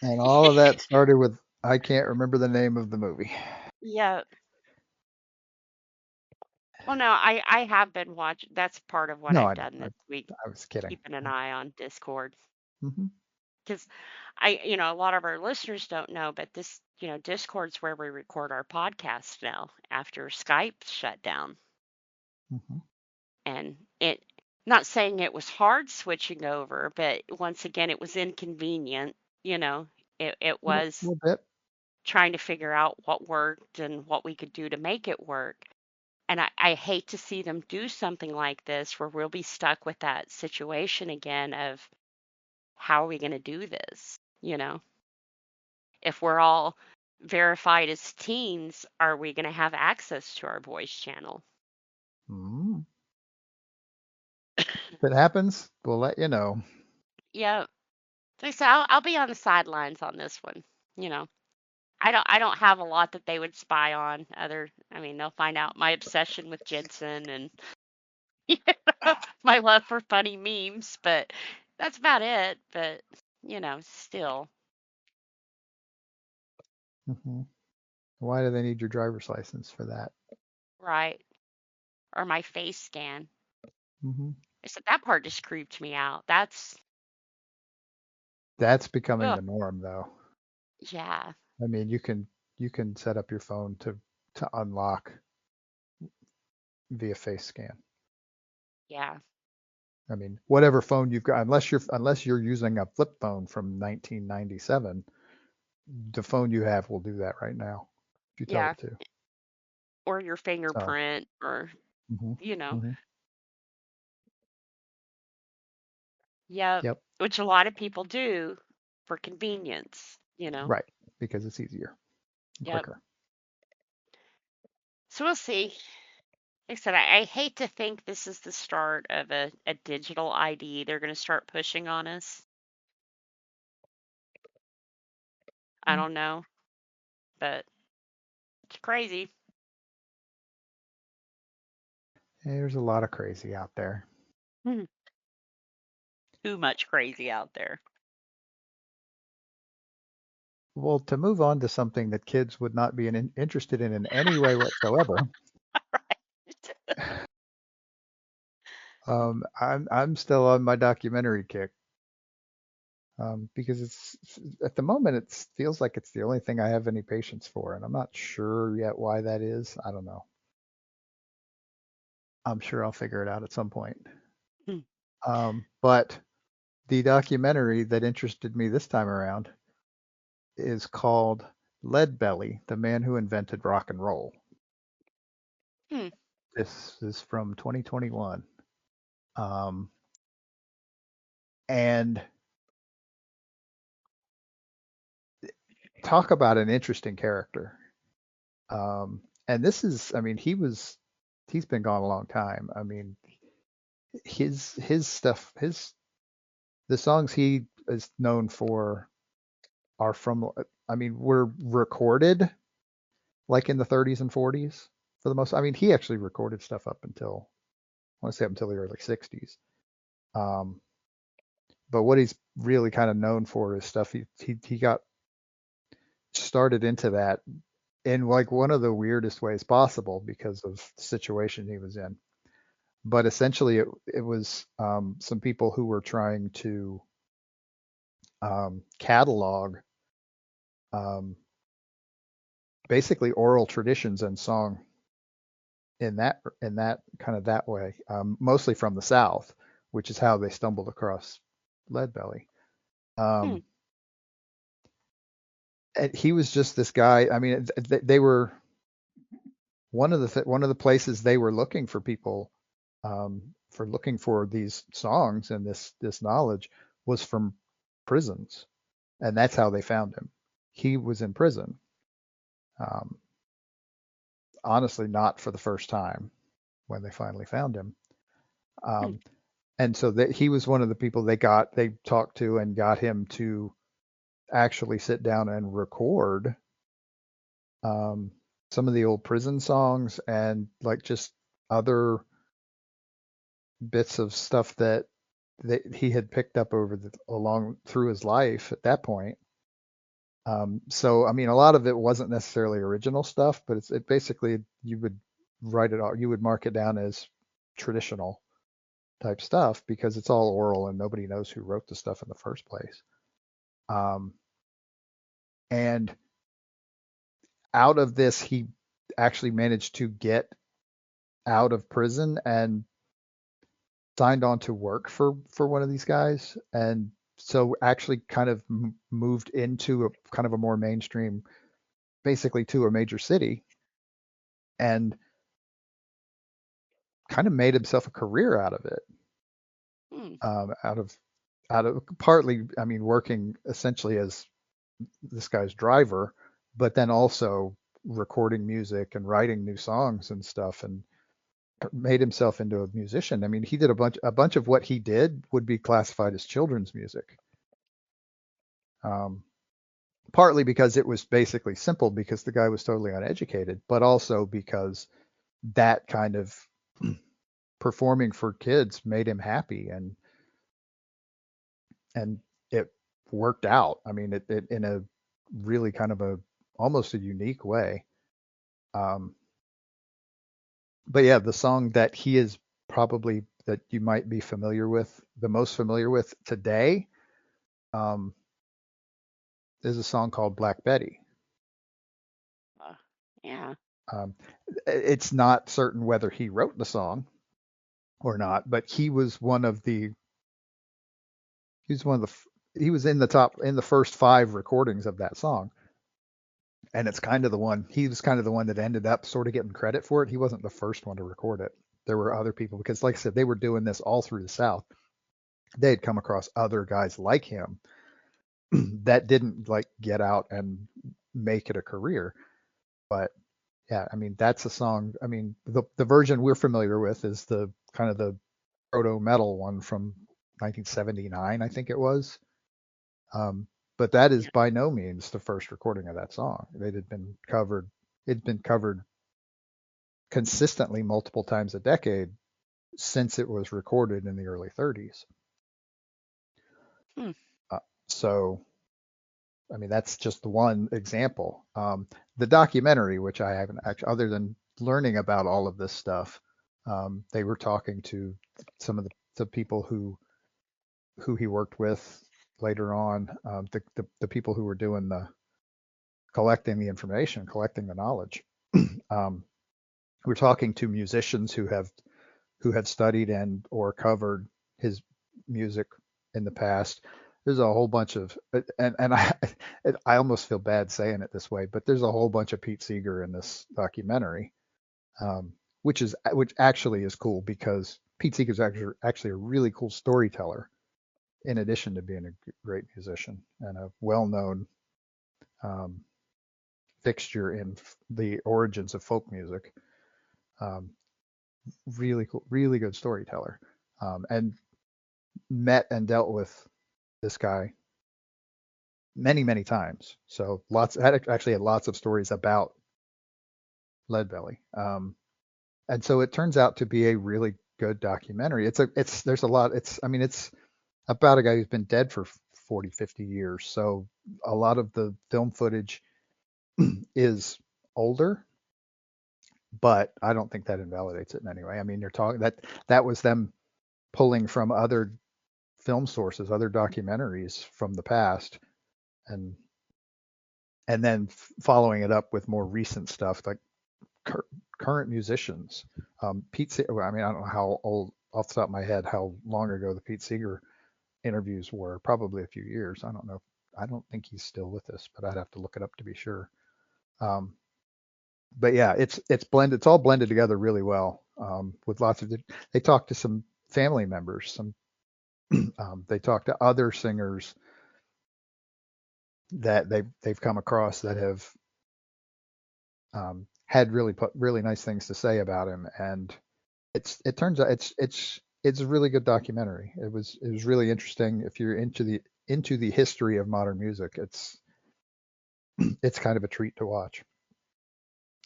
And all of that started with I can't remember the name of the movie. Yeah. Well, no, I have been watching. That's part of what No, I've I know. done this week, I was kidding. keeping an eye on Discord. Hmm. Because a lot of our listeners don't know, but Discord's where we record our podcast now after Skype shut down. Hmm. And not saying it was hard switching over, but once again, it was inconvenient. It A was little bit. trying to figure out what worked and what we could do to make it work. And I hate to see them do something like this where we'll be stuck with that situation again of how are we going to do this? If we're all verified as teens, are we going to have access to our voice channel? Mm. If it happens, we'll let you know. Yeah. So I'll be on the sidelines on this one. You know, I don't have a lot that they would spy on. They'll find out my obsession with Jensen and my love for funny memes, but that's about it. But still, Hmm. Why do they need your driver's license for that? right? Or my face scan. Hmm. I said that part just creeped me out. That's becoming Oh the norm, though. yeah, I mean, you can set up your phone to unlock via face scan. yeah, I mean, whatever phone you've got, unless you're using a flip phone from 1997, the phone you have will do that right now if you tell yeah. it to. Or your So, fingerprint, or hmm. you know, Hmm. yeah, Yep, which a lot of people do for convenience. right, because it's easier and Yep. quicker. So we'll see. Like I said, I hate to think this is the start of a digital ID they're going to start pushing on us. I Mm. don't know, but it's crazy. There's a lot of crazy out there. Hmm. Too much crazy out there. Well, to move on to something that kids would not be interested in any way whatsoever, I'm still on my documentary kick, because it's at the moment it feels like it's the only thing I have any patience for, and I'm not sure yet why that is. I don't know. I'm sure I'll figure it out at some point. Hmm. But the documentary that interested me this time around is called Lead Belly: The Man Who Invented Rock and Roll. Hmm. This is from 2021. Um, and talk about an interesting character. And this is, I mean, he's been gone a long time. I mean, his stuff, the songs he is known for are from, I mean, were recorded like in the 30s and 40s for the most. I mean, he actually recorded stuff up until, I want to say up until the early 60s. Um, but what he's really kind of known for is stuff he got started into that in like one of the weirdest ways possible because of the situation he was in. But essentially, it was some people who were trying to catalog um, basically oral traditions and song in that kind of that way, mostly from the South, which is how they stumbled across Leadbelly. Hmm. Um, and he was just this guy. I mean, they were one of the places they were looking for people, for looking for these songs and this knowledge was from prisons, and that's how they found him. He was in prison. Um, Honestly, not for the first time when they finally found him. Hmm. Um, and so that he was one of the people they talked to and got him to actually sit down and record um, some of the old prison songs and like just other bits of stuff that he had picked up along through his life at that point. So I mean, a lot of it wasn't necessarily original stuff, but it basically you would write it out, you would mark it down as traditional type stuff because it's all oral and nobody knows who wrote the stuff in the first place. Um, and out of this, he actually managed to get out of prison and signed on to work for one of these guys, and so actually kind of moved into a kind of a more mainstream, basically to a major city, and kind of made himself a career out of it. Hmm. Out of partly, I mean, working essentially as this guy's driver, but then also recording music and writing new songs and stuff, and made himself into a musician. I mean, he did a bunch of what he did would be classified as children's music. Um, Partly because it was basically simple because the guy was totally uneducated, but also because that kind of performing for kids made him happy, and it worked out. I mean, it in a really kind of a almost a unique way. Um, but yeah, the song that he is probably that you might be familiar with, the most familiar with today, um, is a song called Black Betty. Uh, yeah. Um, it's not certain whether he wrote the song or not, but he was one of he was in the first 5 recordings of that song, and it's kind of the one he was kind of the one that ended up sort of getting credit for it. He wasn't the first one to record it. There were other people because, like I said, they were doing this all through the South. They had come across other guys like him that didn't like get out and make it a career, but yeah, I mean that's a song. I mean the version we're familiar with is the kind of the proto metal one from 1979, I think it was. Um, but that is Yeah. by no means the first recording of that song. It had been covered. It'd been covered consistently multiple times a decade since it was recorded in the early 30s. Hmm. Uh, so, I mean, that's just the one example. The documentary, which I haven't actually, other than learning about all of this stuff, they were talking to some of the people who he worked with later on, the people who were doing the collecting the information, collecting the knowledge. um, we're talking to musicians who have studied and or covered his music in the past. There's a whole bunch of and I almost feel bad saying it this way, but there's a whole bunch of Pete Seeger in this documentary, which actually is cool because Pete Seeger's actually a really cool storyteller in addition to being a great musician and a well-known um, fixture in the origins of folk music. Um, really cool, really good storyteller, and met and dealt with this guy many, many times. So actually had lots of stories about Leadbelly. And so it turns out to be a really good documentary. There's a lot. It's about a guy who's been dead for 40, 50 years. So a lot of the film footage is older, but I don't think that invalidates it in any way. I mean, you're talking that was them pulling from other film sources, other documentaries from the past, and then following it up with more recent stuff like cur- current musicians. I mean, I don't know how old off the top of my head how long ago the Pete Seeger interviews were. Probably a few years. I don't know. I don't think he's still with us, but I'd have to look it up to be sure. Um, but yeah, it's blended. It's all blended together really well, with lots of. They talk to some family members. They talk to other singers that they've come across that have had really nice things to say about him, and it turns out it's a really good documentary. It was really interesting. If you're into the history of modern music, it's kind of a treat to watch,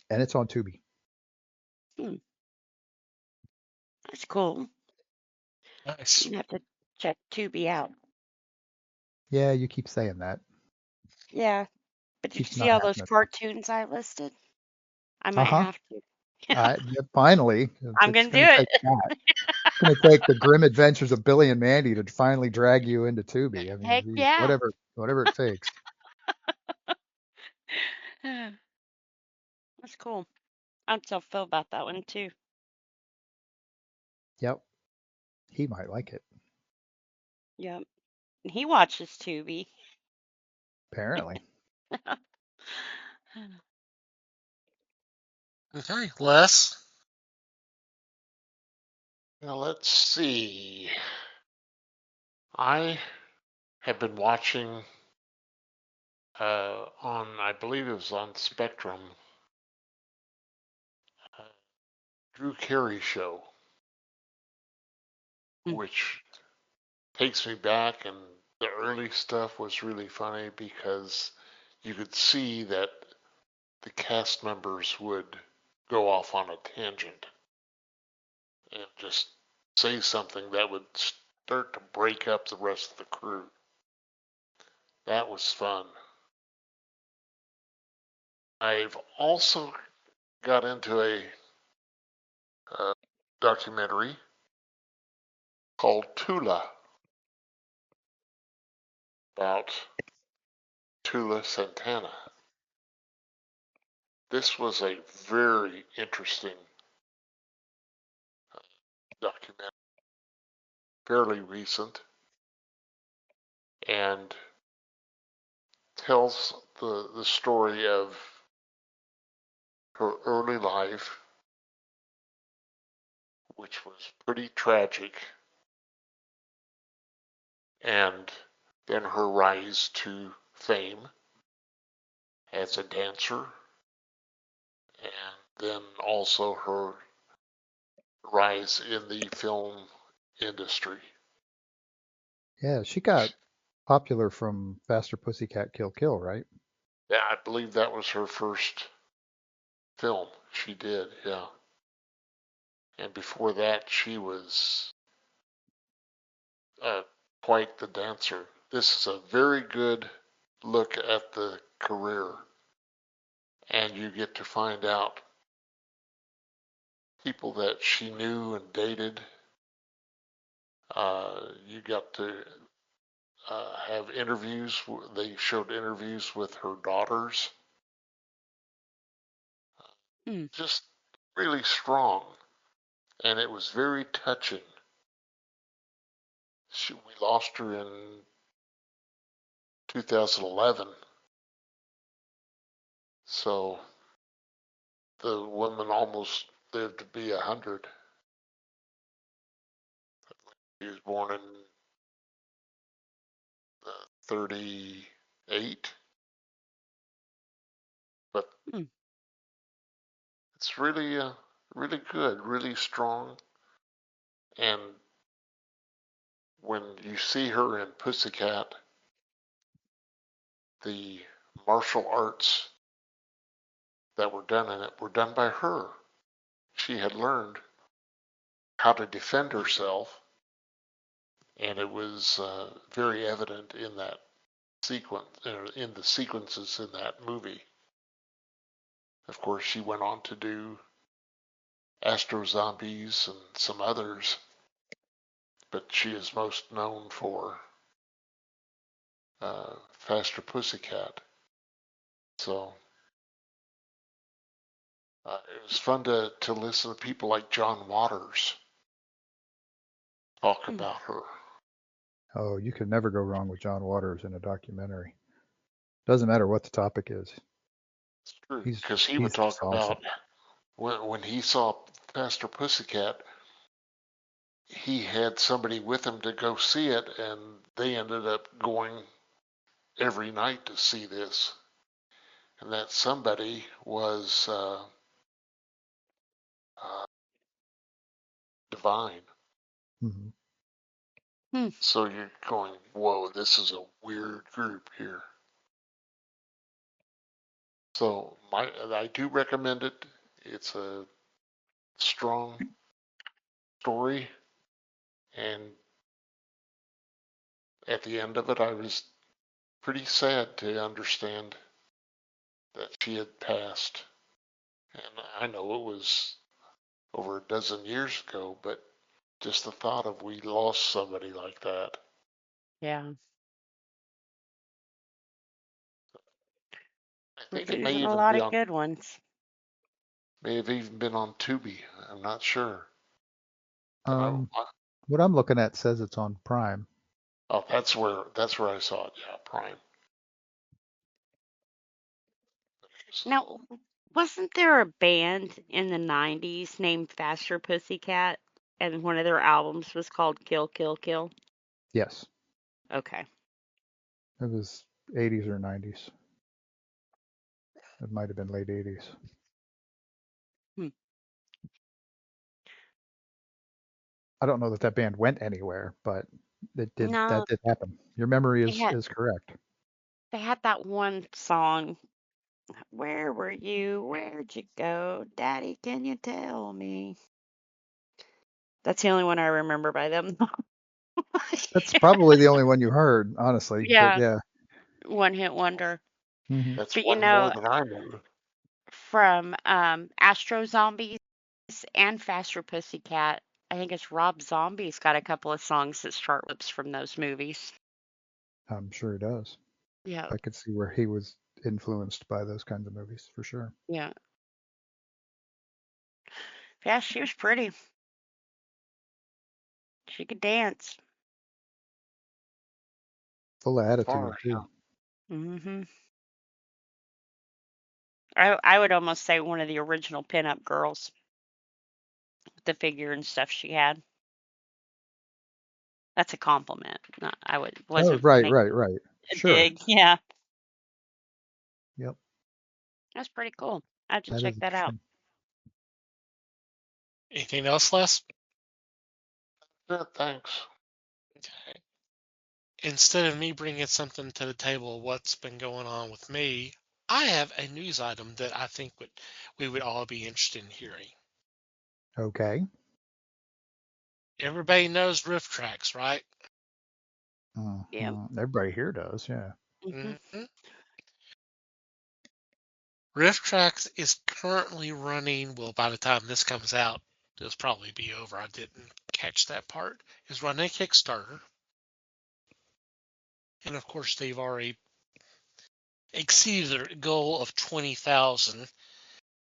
and it's on Tubi. Hmm. That's cool. Nice. You have to Check Tubi out. Yeah, you keep saying that. Yeah. But did you Keeps see not all those happening. cartoons I listed? I might Uh-huh. have to. Yeah, finally, I'm it's gonna do going to it. take that. It's going to take the grim adventures of Billy and Mandy to finally drag you into Tubi. I mean, Heck geez, yeah. whatever it takes. That's cool. I'd so feel about that one too. Yep, he might like it. Yep. And he watches Tubi. Apparently. Okay, Les. Now let's see. I have been watching on, I believe it was on Spectrum, uh, Drew Carey show, Mm. which takes me back, and the early stuff was really funny because you could see that the cast members would go off on a tangent and just say something that would start to break up the rest of the crew. That was fun. I've also got into a documentary called Tula about Tula Santana. This was a very interesting documentary, fairly recent, and tells the story of her early life, which was pretty tragic, and then her rise to fame as a dancer, and then also her rise in the film industry. Yeah, she got popular from Faster Pussycat Kill Kill, right? Yeah, I believe that was her first film she did, yeah. And before that, she was uh, quite the dancer. This is a very good look at the career, and you get to find out people that she knew and dated. You got to have interviews. They showed interviews with her daughters. Mm. Just really strong, and it was very touching. We lost her in 2011, so the woman almost lived to be 100. She was born in 38, but Mm. it's really, really good, really strong. And when you see her in Pussycat, the martial arts that were done in it were done by her. She had learned how to defend herself, and it was very evident in that sequence, in the sequences in that movie. Of course, she went on to do Astro Zombies and some others, but she is most known for Faster Pussycat. So it was fun to listen to people like John Waters talk Mm. about her. Oh, you could never go wrong with John Waters in a documentary. Doesn't matter what the topic is. It's true, He's because he would he's talk just awesome. about when he saw Faster Pussycat, he had somebody with him to go see it, and they ended up going every night to see this. And that somebody was uh, Divine. Hmm. Mm. So you're going, whoa, this is a weird group here. So I do recommend it. It's a strong story, and at the end of it, I was pretty sad to understand that she had passed. And I know it was over a dozen years ago, but just the thought of we lost somebody like that. Yeah. I We're think it may losing a even lot be of on, good ones. may have even been on Tubi. I'm not sure. But What I'm looking at says it's on Prime. oh, that's where I saw it. Yeah, Prime. Now, wasn't there a band in the 90s named Faster Pussycat? And one of their albums was called Kill, Kill, Kill? Yes, Okay. it was 80s or 90s. It might have been late 80s. Hmm. I don't know that that band went anywhere, but it did. No, That did happen. Your memory they had is correct. they had that one song. Where were you? Where'd you go? Daddy, can you tell me? That's the only one I remember by them. That's probably the only one you heard, honestly. But Yeah, yeah. one hit wonder. That's But one more than I knew. from Astro Zombies and Faster Pussycat, I think it's Rob Zombie's got a couple of songs that start lips from those movies. I'm sure he does. Yeah, I could see where he was influenced by those kinds of movies for sure. yeah. Yeah, she was pretty. She could dance. Full of attitude Far, too. Hmm I would almost say one of the original pinup girls, the figure and stuff she had. That's a compliment. Not, I Oh, wasn't right, making right. a Sure. dig. Yeah, Yep. that's pretty cool. I have to That check is that out. interesting. Anything else, Les? yeah, thanks. Okay. Instead of me bringing something to the table, what's been going on with me, I have a news item that I think we would all be interested in hearing. Okay. Everybody knows Riff Tracks, right? Yeah. Everybody here does, yeah. hmm hmm Riff Tracks is currently running, well, by the time this comes out, it'll probably be over. I didn't catch that part. Is running a Kickstarter. And of course, they've already exceeded their goal of 20,000.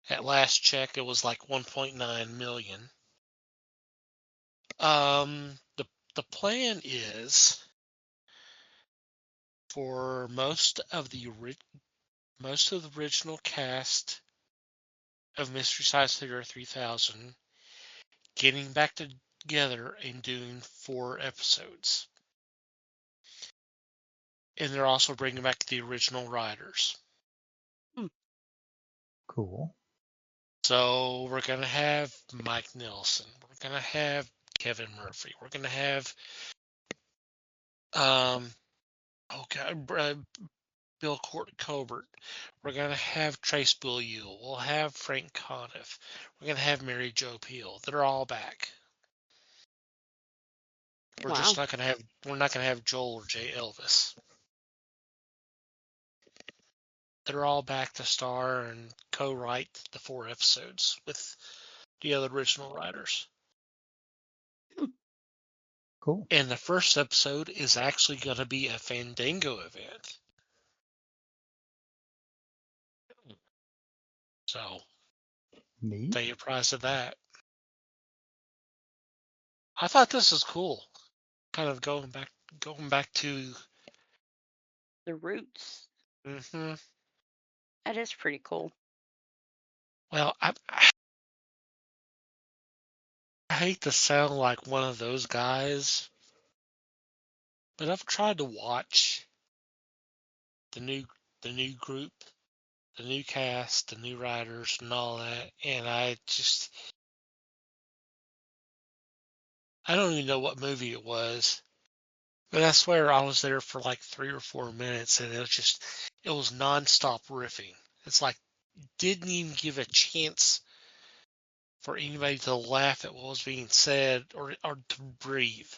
At last check, it was like 1.9 million. The plan is for most of the original cast of Mystery Science Theater 3000 getting back together and doing 4 episodes. And they're also bringing back the original writers. Cool. So we're gonna have Mike Nelson. We're gonna have Kevin Murphy. We're gonna have um Bill Colbert. We're gonna have Trace Beaulieu. We'll have Frank Conniff. We're gonna have Mary Jo Pehl. They're all back. We're Wow. just not gonna have we're not gonna have Joel or Jay Elvis. They're all back to star and co-write the 4 episodes with the other original writers. Cool. And the first episode is actually going to be a Fandango event. So Neat. take a prize of that. I thought this was cool. Kind of going back to The roots. hmm That is pretty cool. well, I hate to sound like one of those guys, but I've tried to watch the new group, the new cast, the new writers and all that, and I don't even know what movie it was, but I swear I was there for like 3 or 4 minutes and it was nonstop riffing. It's like didn't even give a chance for anybody to laugh at what was being said or to breathe.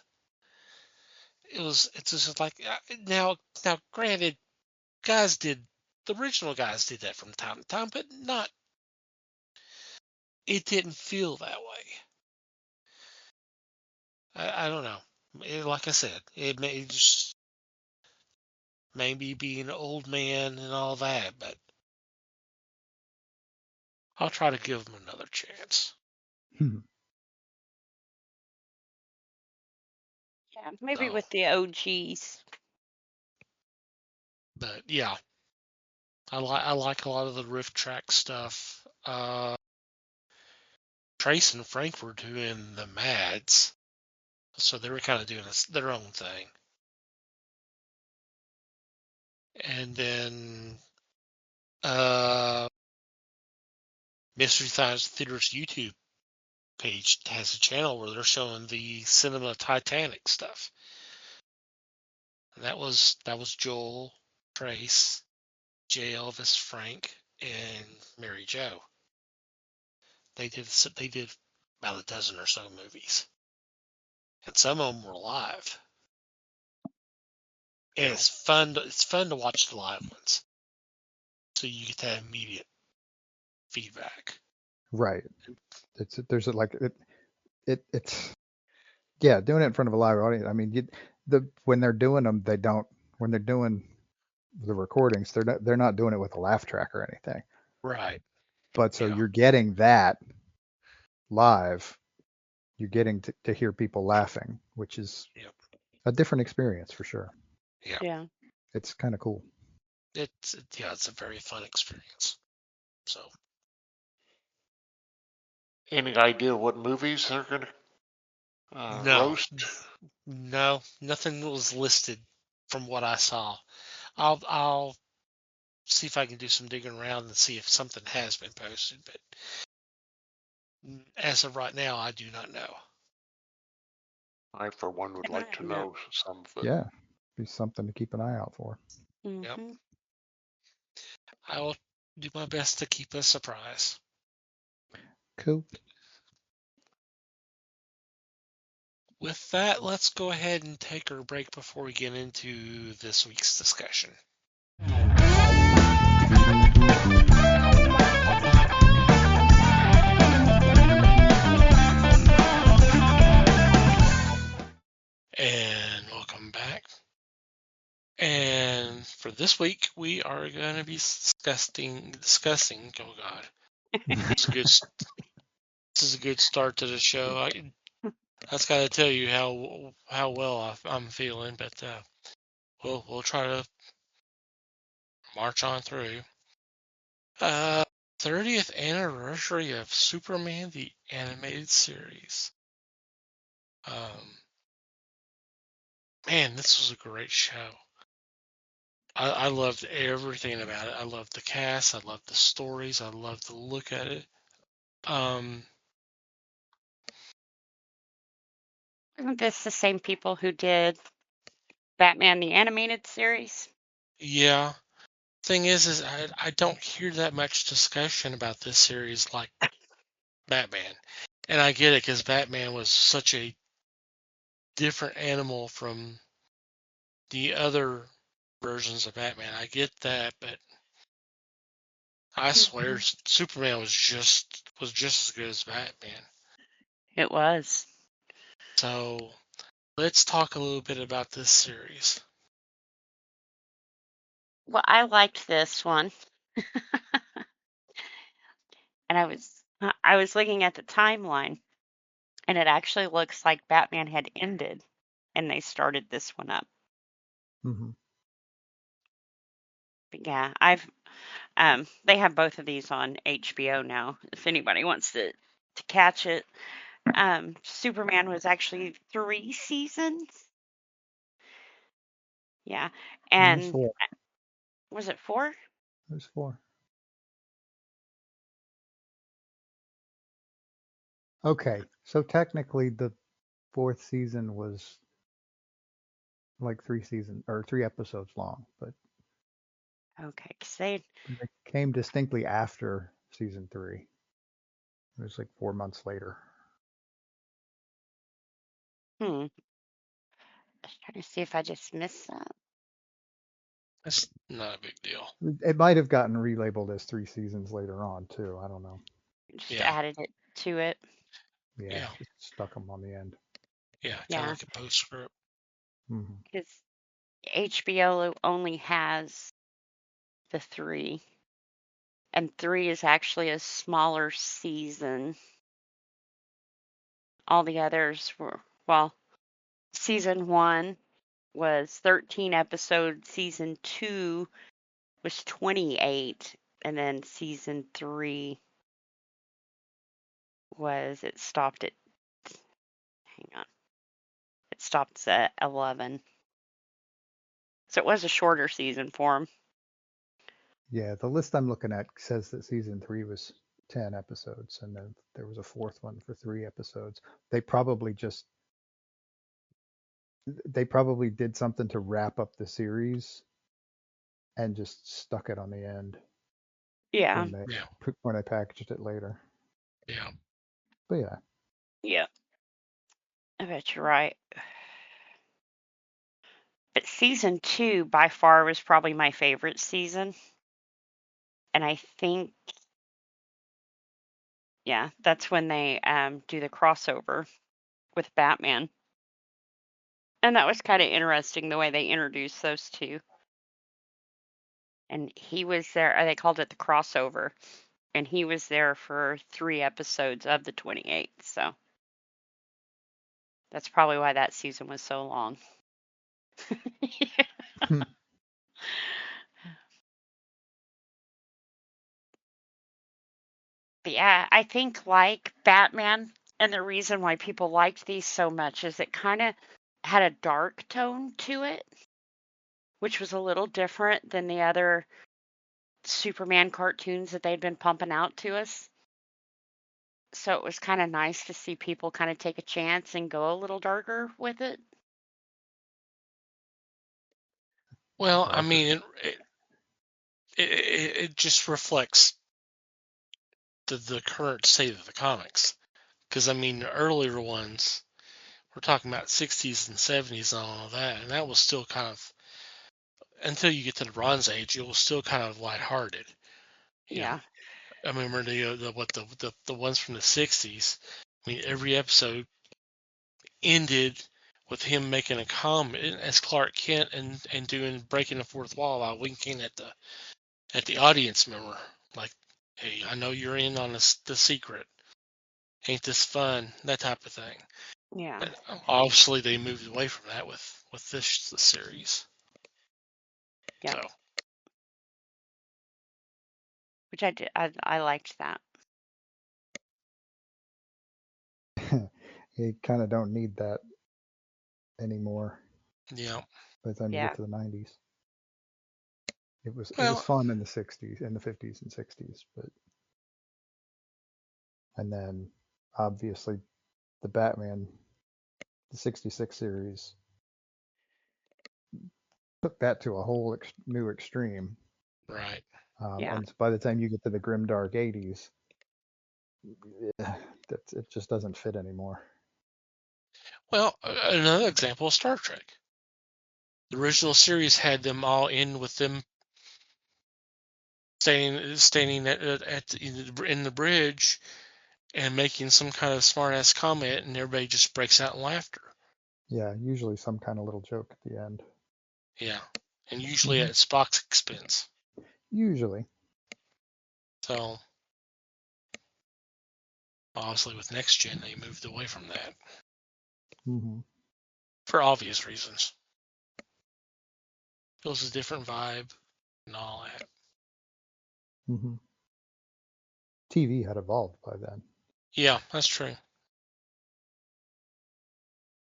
it's just like now granted, the original guys did that from time to time, but not it didn't feel that way. I don't know. Like I said, it may just maybe be an old man and all that, but I'll try to give him another chance. Yeah, maybe So, with the OGs. but yeah, I like a lot of the riff track stuff. Trace and Frank were doing the Mads, so they were kind of doing their own thing. And then Mystery Science Theater's YouTube page has a channel where they're showing the Cinema Titanic stuff. And that was Joel, Trace, J. Elvis, Frank, and Mary Jo. They did about a dozen or so movies, and some of them were live. And it's fun. It's fun to watch the live ones, so you get that immediate feedback. Right. There's it's yeah, doing it in front of a live audience. I mean, when they're doing them, when they're doing the recordings, they're not doing it with a laugh track or anything. Right. But so Yeah. you're getting that live. You're getting to hear people laughing, which is a different experience for sure. Yeah. It's kind of cool. It's a very fun experience. So, Any idea what movies they're going to roast? No, nothing was listed from what I saw. I'll see if I can do some digging around and see if something has been posted, but as of right now, I do not know. I, for one, would like to know some of it. Yeah, be something to keep an eye out for. Yep. I will do my best to keep a surprise. Cool. With that, let's go ahead and take our break before we get into this week's discussion. And welcome back. And for this week, we are going to be discussing. Oh God, this is a good start to the show. That's got to tell you how well I'm feeling, but we'll try to march on through. 30th anniversary of Superman the animated series. Man, this was a great show. I loved everything about it. I loved the cast. I loved the stories. I loved the look at it. Isn't this the same people who did Batman the animated series? Yeah. Thing is I don't hear that much discussion about this series like Batman. And I get it because Batman was such a different animal from the other versions of Batman. I get that, but I swear Superman was just as good as Batman. It was. So let's talk a little bit about this series. Well, I liked this one. And I was looking at the timeline, and it actually looks like Batman had ended and they started this one up. Mm-hmm. But yeah, they have both of these on HBO now if anybody wants to catch it. Superman was actually 3 seasons. Yeah. There's And 4. was it 4? There's 4. Okay, so technically the 4th season was like 3 episodes long, but Okay, 'cause they it came distinctly after season 3. It was like 4 months later. Trying to see if I just missed that. That's not a big deal. It might have gotten relabeled as 3 seasons later on too. I don't know. Just Yeah. added it to it. Yeah, Yeah. just stuck them on the end. Yeah, kind Yeah. of like a postscript. Hmm. Because HBO only has the 3. And 3 is actually a smaller season. All the others were, well, season 1 was 13 episodes, season 2 was 28, and then season 3 it stopped at, hang on, it stopped at 11. So it was a shorter season for them. Yeah, the list I'm looking at says that season 3 was 10 episodes, and then there was a 4th one for 3 episodes. They probably did something to wrap up the series and just stuck it on the end Yeah. when they packaged it later. Yeah. But yeah, Yeah. I bet you're right. But season 2 by far was probably my favorite season. And I think, yeah, that's when they do the crossover with Batman. And that was kind of interesting the way they introduced those two. And he was there, they called it the crossover. And he was there for 3 episodes of the 28. So that's probably why that season was so long. But yeah, I think like Batman, and the reason why people liked these so much is it kind of had a dark tone to it, which was a little different than the other Superman cartoons that they'd been pumping out to us. So it was kind of nice to see people kind of take a chance and go a little darker with it. Well, Yeah, I mean, it just reflects the current state of the comics. Because, I mean, the earlier ones, we're talking about 60s and 70s and all of that, and that was still kind of, until you get to the Bronze Age, it was still kind of lighthearted. You know, Yeah. I remember the ones from the 60s. I mean, every episode ended with him making a comment as Clark Kent and doing breaking the fourth wall while winking at the audience member, like, "Hey, I know you're in on the secret. Ain't this fun?" That type of thing. Yeah. And obviously, they moved away from that with this series. Yeah. So Which I did. I liked that. you kind of don't need that anymore yeah. by the time you Yeah. get to the 90s. It was Well, fun in the 60s, in the 50s and 60s, and then obviously the Batman, the 66 series took that to a whole new extreme. right. Yeah. And by the time you get to the grimdark 80s, it just doesn't fit anymore. Well, another example is Star Trek. The original series had them all in with them standing in the bridge and making some kind of smart ass comment, and everybody just breaks out in laughter. Yeah, usually some kind of little joke at the end. Yeah, and usually at Spock's expense. Usually. So obviously, with Next Gen, they moved away from that Hmm. for obvious reasons. Feels a different vibe and all that. Hmm. TV had evolved by then, Yeah, that's true.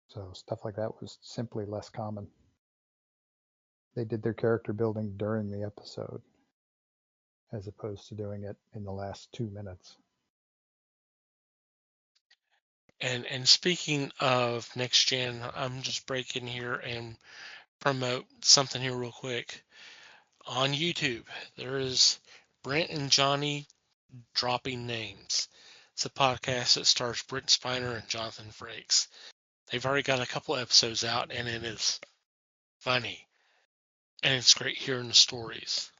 so stuff like that was simply less common. They did their character building during the episode, as opposed to doing it in the last 2 minutes. And speaking of Next Gen, I'm just breaking here and promote something here real quick. On YouTube, there is Brent and Jonny Dropping Names. It's a podcast that stars Brent Spiner and Jonathan Frakes. They've already got a couple episodes out, and it is funny, and it's great hearing the stories.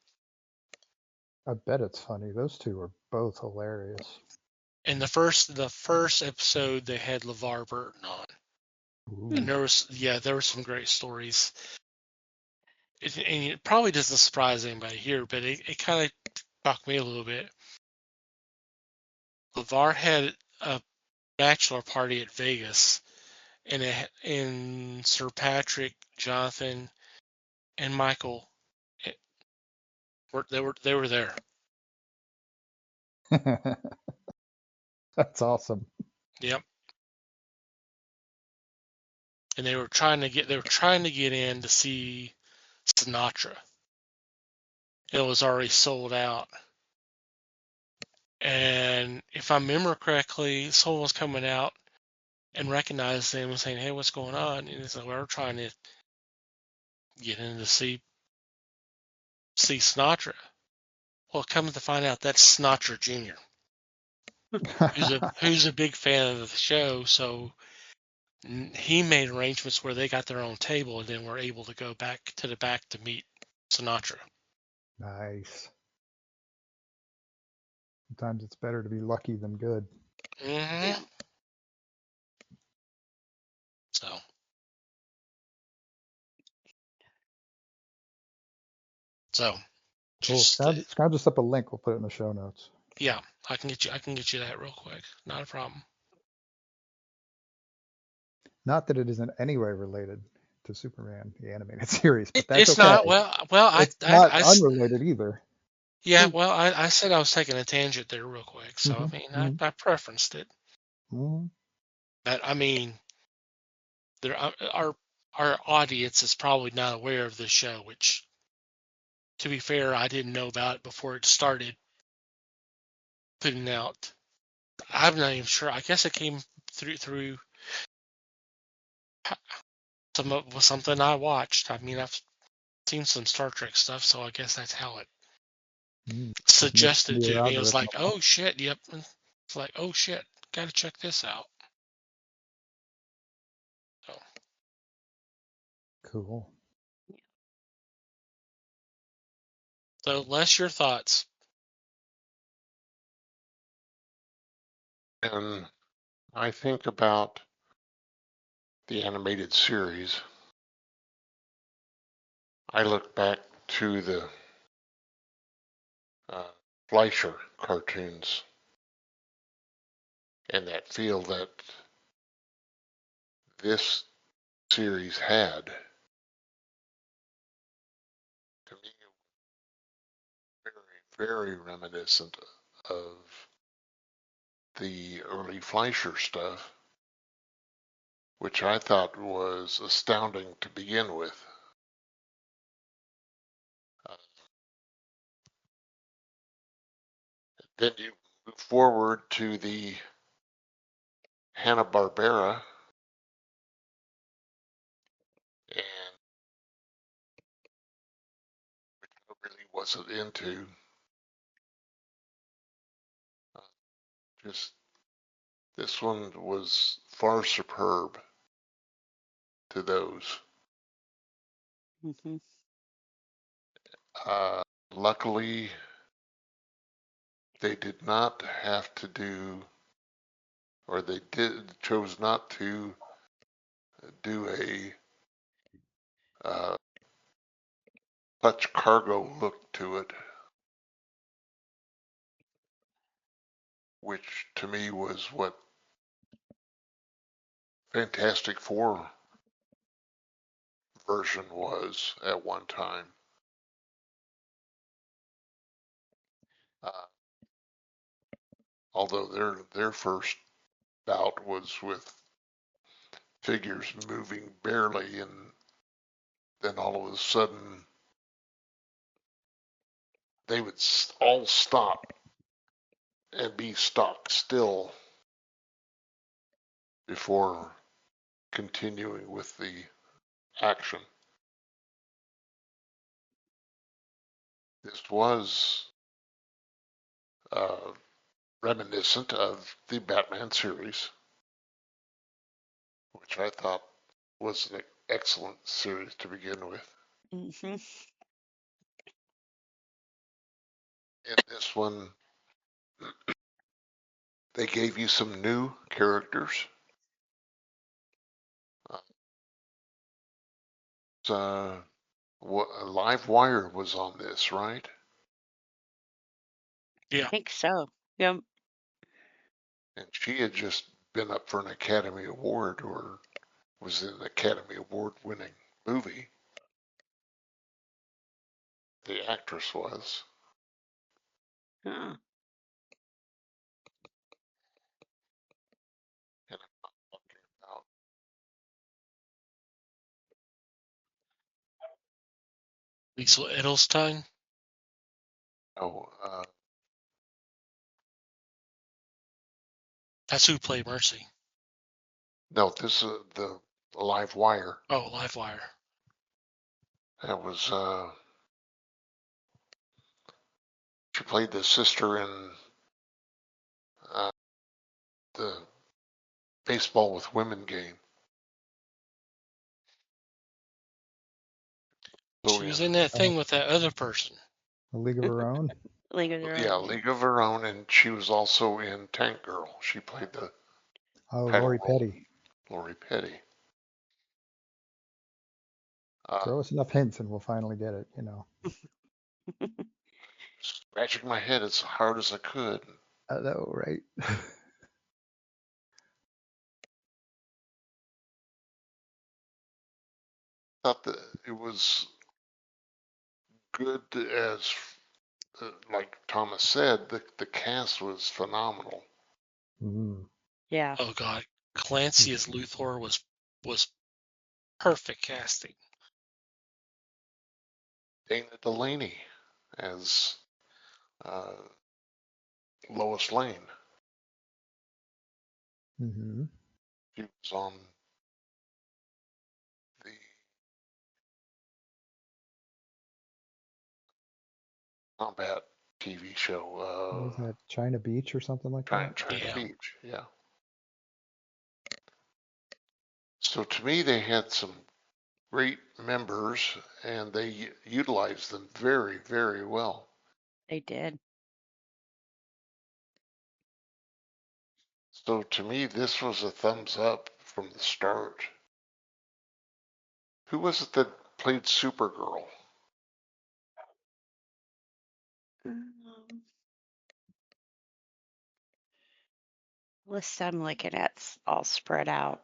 I bet it's funny. Those two are both hilarious. And the first episode, they had LeVar Burton on, Ooh. and there were some great stories. And it probably doesn't surprise anybody here, but it kind of shocked me a little bit. LeVar had a bachelor party at Vegas, and Sir Patrick, Jonathan, and Michael, they were there. That's awesome. Yep. And they were trying to get in to see Sinatra. It was already sold out. And if I remember correctly, someone was coming out and recognized them and saying, "Hey, what's going on?" And it's like, "We're trying to get in to see Sinatra." Well, come to find out, that's Sinatra Jr., who's a big fan of the show. So he made arrangements where they got their own table, and then were able to go back to the back to meet Sinatra. Nice. Sometimes it's better to be lucky than good. Mm-hmm. So Cool. just Scrounge us up a link. We'll put it in the show notes. yeah, I can get you that real quick. Not a problem. Not that it is in any way related to Superman, the animated series, but that's It's okay. not well. It's not unrelated either. Yeah, well, I said I was taking a tangent there real quick, so I mean, I preferenced it. Mm-hmm. But I mean, there our audience is probably not aware of this show, which, to be fair, I didn't know about it before it started putting out. I'm not even sure. I guess it came through something I watched. I mean, I've seen some Star Trek stuff, so I guess that's how it suggested to me. It was like, oh shit, yep. It's like, oh shit, gotta check this out. So. Cool. So, Les, your thoughts? And I think about the animated series. I look back to the Fleischer cartoons and that feel that this series had. To me, it was very, very reminiscent of the early Fleischer stuff, which I thought was astounding to begin with. Then you move forward to the Hanna-Barbera, and which I really wasn't into. Just this one was far superb to those. Mm-hmm. Luckily, they did not have to do, or they chose not to do a much cargo look to it, which to me was what Fantastic Four version was at one time. Uh, although their first bout was with figures moving barely, and then all of a sudden they would all stop and be stock still before continuing with the action. This was reminiscent of the Batman series. which I thought was an excellent series to begin with. Hmm. In this one, they gave you some new characters. Live Wire was on this, right? I Yeah. think so. Yep. And she had just been up for an Academy Award, or was in an Academy Award winning movie. The actress was. Uh, And I'm not talking about, Liesl Edelstein. oh, That's who played Mercy. no, this is the Live Wire. Oh, Livewire. That was, she played the sister in the Baseball with Women game. So She was in, in that thing with that other person. A League of Her Own. League of Their yeah, Own. League of Her Own, and she was also in Tank Girl. She played the Oh, title Lori role, Petty. Lori Petty. Throw us enough hints and we'll finally get it, you know. Scratching my head as hard as I could. I know, right? Thought that it was good as, like Thomas said, the cast was phenomenal. Mm. Yeah. Oh God, Clancy as Luthor was perfect casting. Dana Delaney as uh, Lois Lane. Mm-hmm. She was on the combat TV show, What was that? China Beach or something like that? China Yeah. Beach. Yeah. So to me, they had some great members, and they utilized them very, very well. They did. So to me, this was a thumbs up from the start. Who was it that played Supergirl? List I'm looking at's all spread out.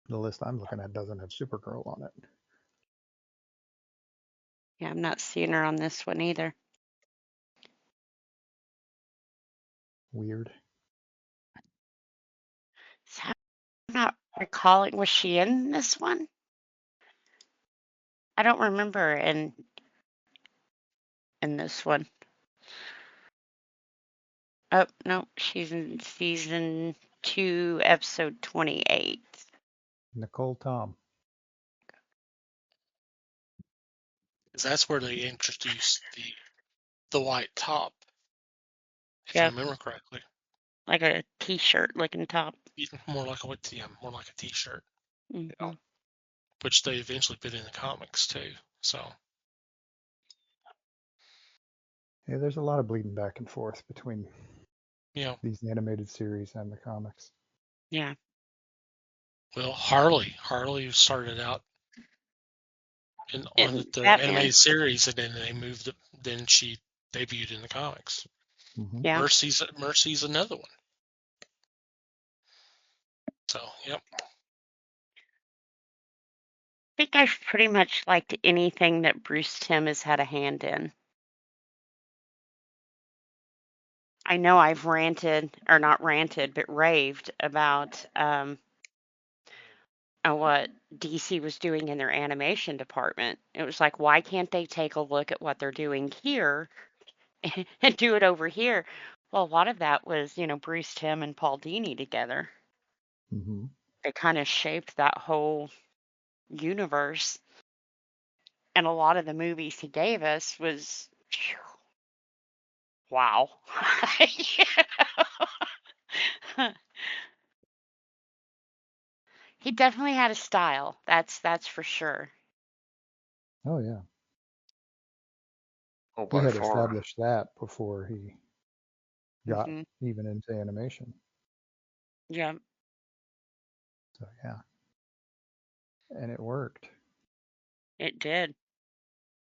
The list I'm looking at doesn't have Supergirl on it. Yeah, I'm not seeing her on this one either. Weird. So I'm not recalling. Was she in this one? I don't remember in this one. Oh no, she's in season 2, episode 28. Nicole Tom. Because that's where they introduced the white top, if I Yeah, remember correctly. like a t-shirt looking top. More like a t-shirt, Hmm. which they eventually put in the comics too. So Yeah, there's a lot of bleeding back and forth between yeah. these animated series and the comics. Yeah. Well, Harley started out on And the Batman. animated series, and then then she debuted in the comics. Mm-hmm. Yeah. Mercy's another one. So yep. I think I've pretty much liked anything that Bruce Timm has had a hand in. I know I've ranted, or not ranted, but raved about what DC was doing in their animation department. It was like, why can't they take a look at what they're doing here and do it over here? Well, a lot of that was, Bruce Timm and Paul Dini together. Mm-hmm. They kind of shaped that whole universe. And a lot of the movies he gave us was, wow. He definitely had a style. That's for sure. Oh yeah, Oh, he by had far. established that before he got Mhm. even into animation. Yeah, So yeah, and it worked. it did.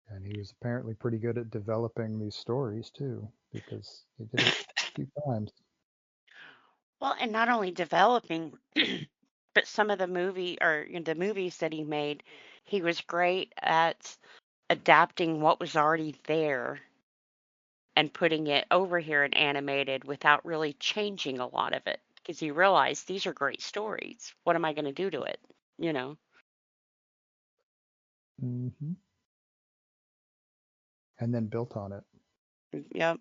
And he was apparently pretty good at developing these stories too, because he did it a few times. Well, and not only developing, but some of the movies that he made, he was great at adapting what was already there and putting it over here and animated without really changing a lot of it because he realized these are great stories. What am I going to do to it? You know? Hmm. And then built on it. Yep.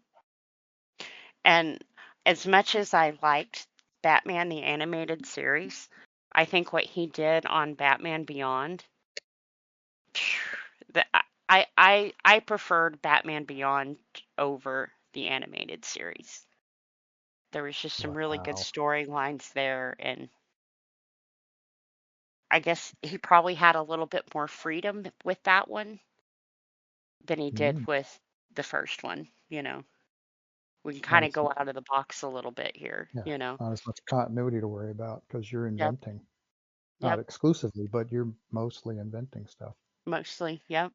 And as much as I liked Batman the animated series, I think what he did on Batman Beyond, the, I preferred Batman Beyond over the animated series. There was just some really good Wow. storylines there, and I guess he probably had a little bit more freedom with that one than he did Mm, with the first one. We can kind not of as go out of the box a little bit here. Yeah, not as much continuity to worry about because you're Yep, inventing. Not yep, exclusively, but you're mostly inventing stuff. mostly, yep.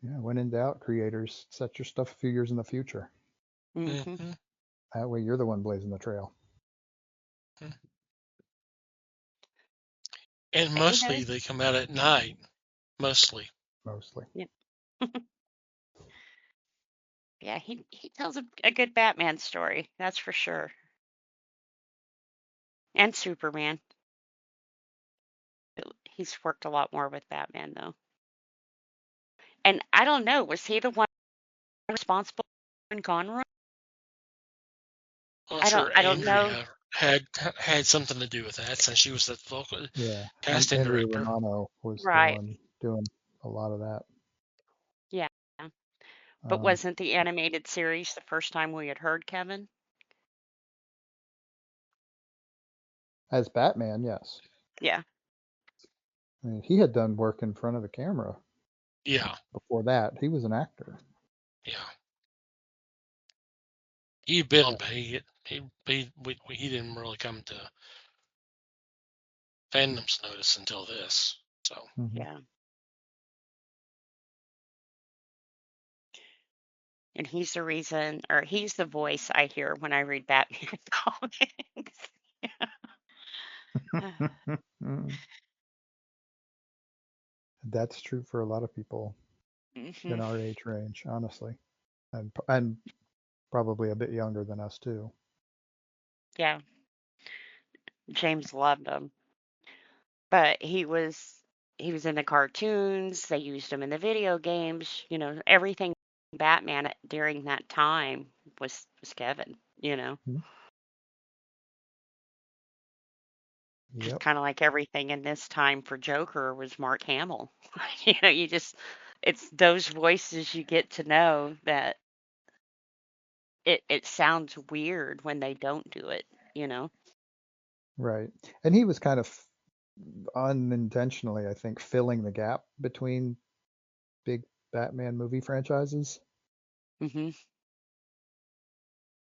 Yeah, when in doubt, creators, set your stuff a few years in the future. Hmm. Hmm. That way you're the one blazing the trail, And But mostly they come out at night. Mostly. mostly. yeah, yeah, he tells a good Batman story, that's for sure. And Superman. He's worked a lot more with Batman though. And I don't know, was he the one responsible for Conroy? Well, I'm I don't sure I don't know. Andrea had something to do with that since she was the local Yeah, casting Andrea director. Romano was the Right. one doing a lot of that. Yeah. But Um, wasn't the animated series the first time we had heard Kevin? as Batman, yes. Yeah. I mean, he had done work in front of the camera Yeah, before that. He was an actor. yeah. He been, but he didn't really come to fandom's notice until this. So Hmm. Yeah. And he's the reason, or he's the voice I hear when I read Batman comics. That's true for a lot of people Hmm. in our age range, honestly, and probably a bit younger than us too. Yeah. James loved him. But he was in the cartoons, they used him in the video games, everything Batman during that time was Kevin. Mhm. Just Yep. kind of like everything in this time for Joker was Mark Hamill. It's those voices you get to know that it sounds weird when they don't do it. Right. And he was kind of unintentionally, I think, filling the gap between big Batman movie franchises. Hmm.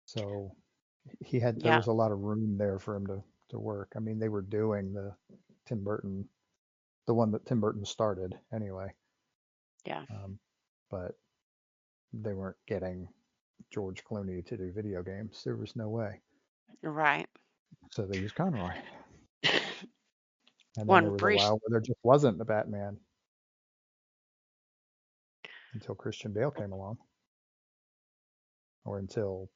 So there Yeah, was a lot of room there for him to work. I mean, they were doing Tim Burton, the one that Tim Burton started anyway. yeah, Um, but they weren't getting George Clooney to do video games. There was no way. right. So they used Conroy. And then there One was a Bruce. while where there just wasn't a Batman until Christian Bale came along, or until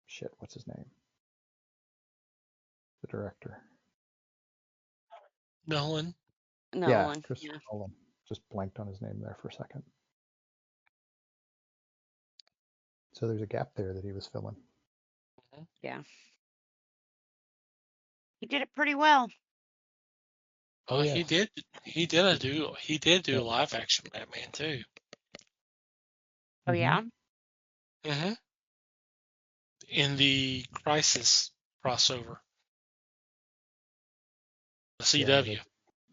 shit, what's his name? The director. Nolan. Yeah, Nolan. Christopher Yeah, Nolan. Just blanked on his name there for a second. So there's a gap there that he was filling. yeah. He did it pretty well. Oh Oh, he yes. did. He did do Yeah. live action Batman too. Oh Hmm. yeah. Hmm. in the Crisis crossover, the Yeah, CW.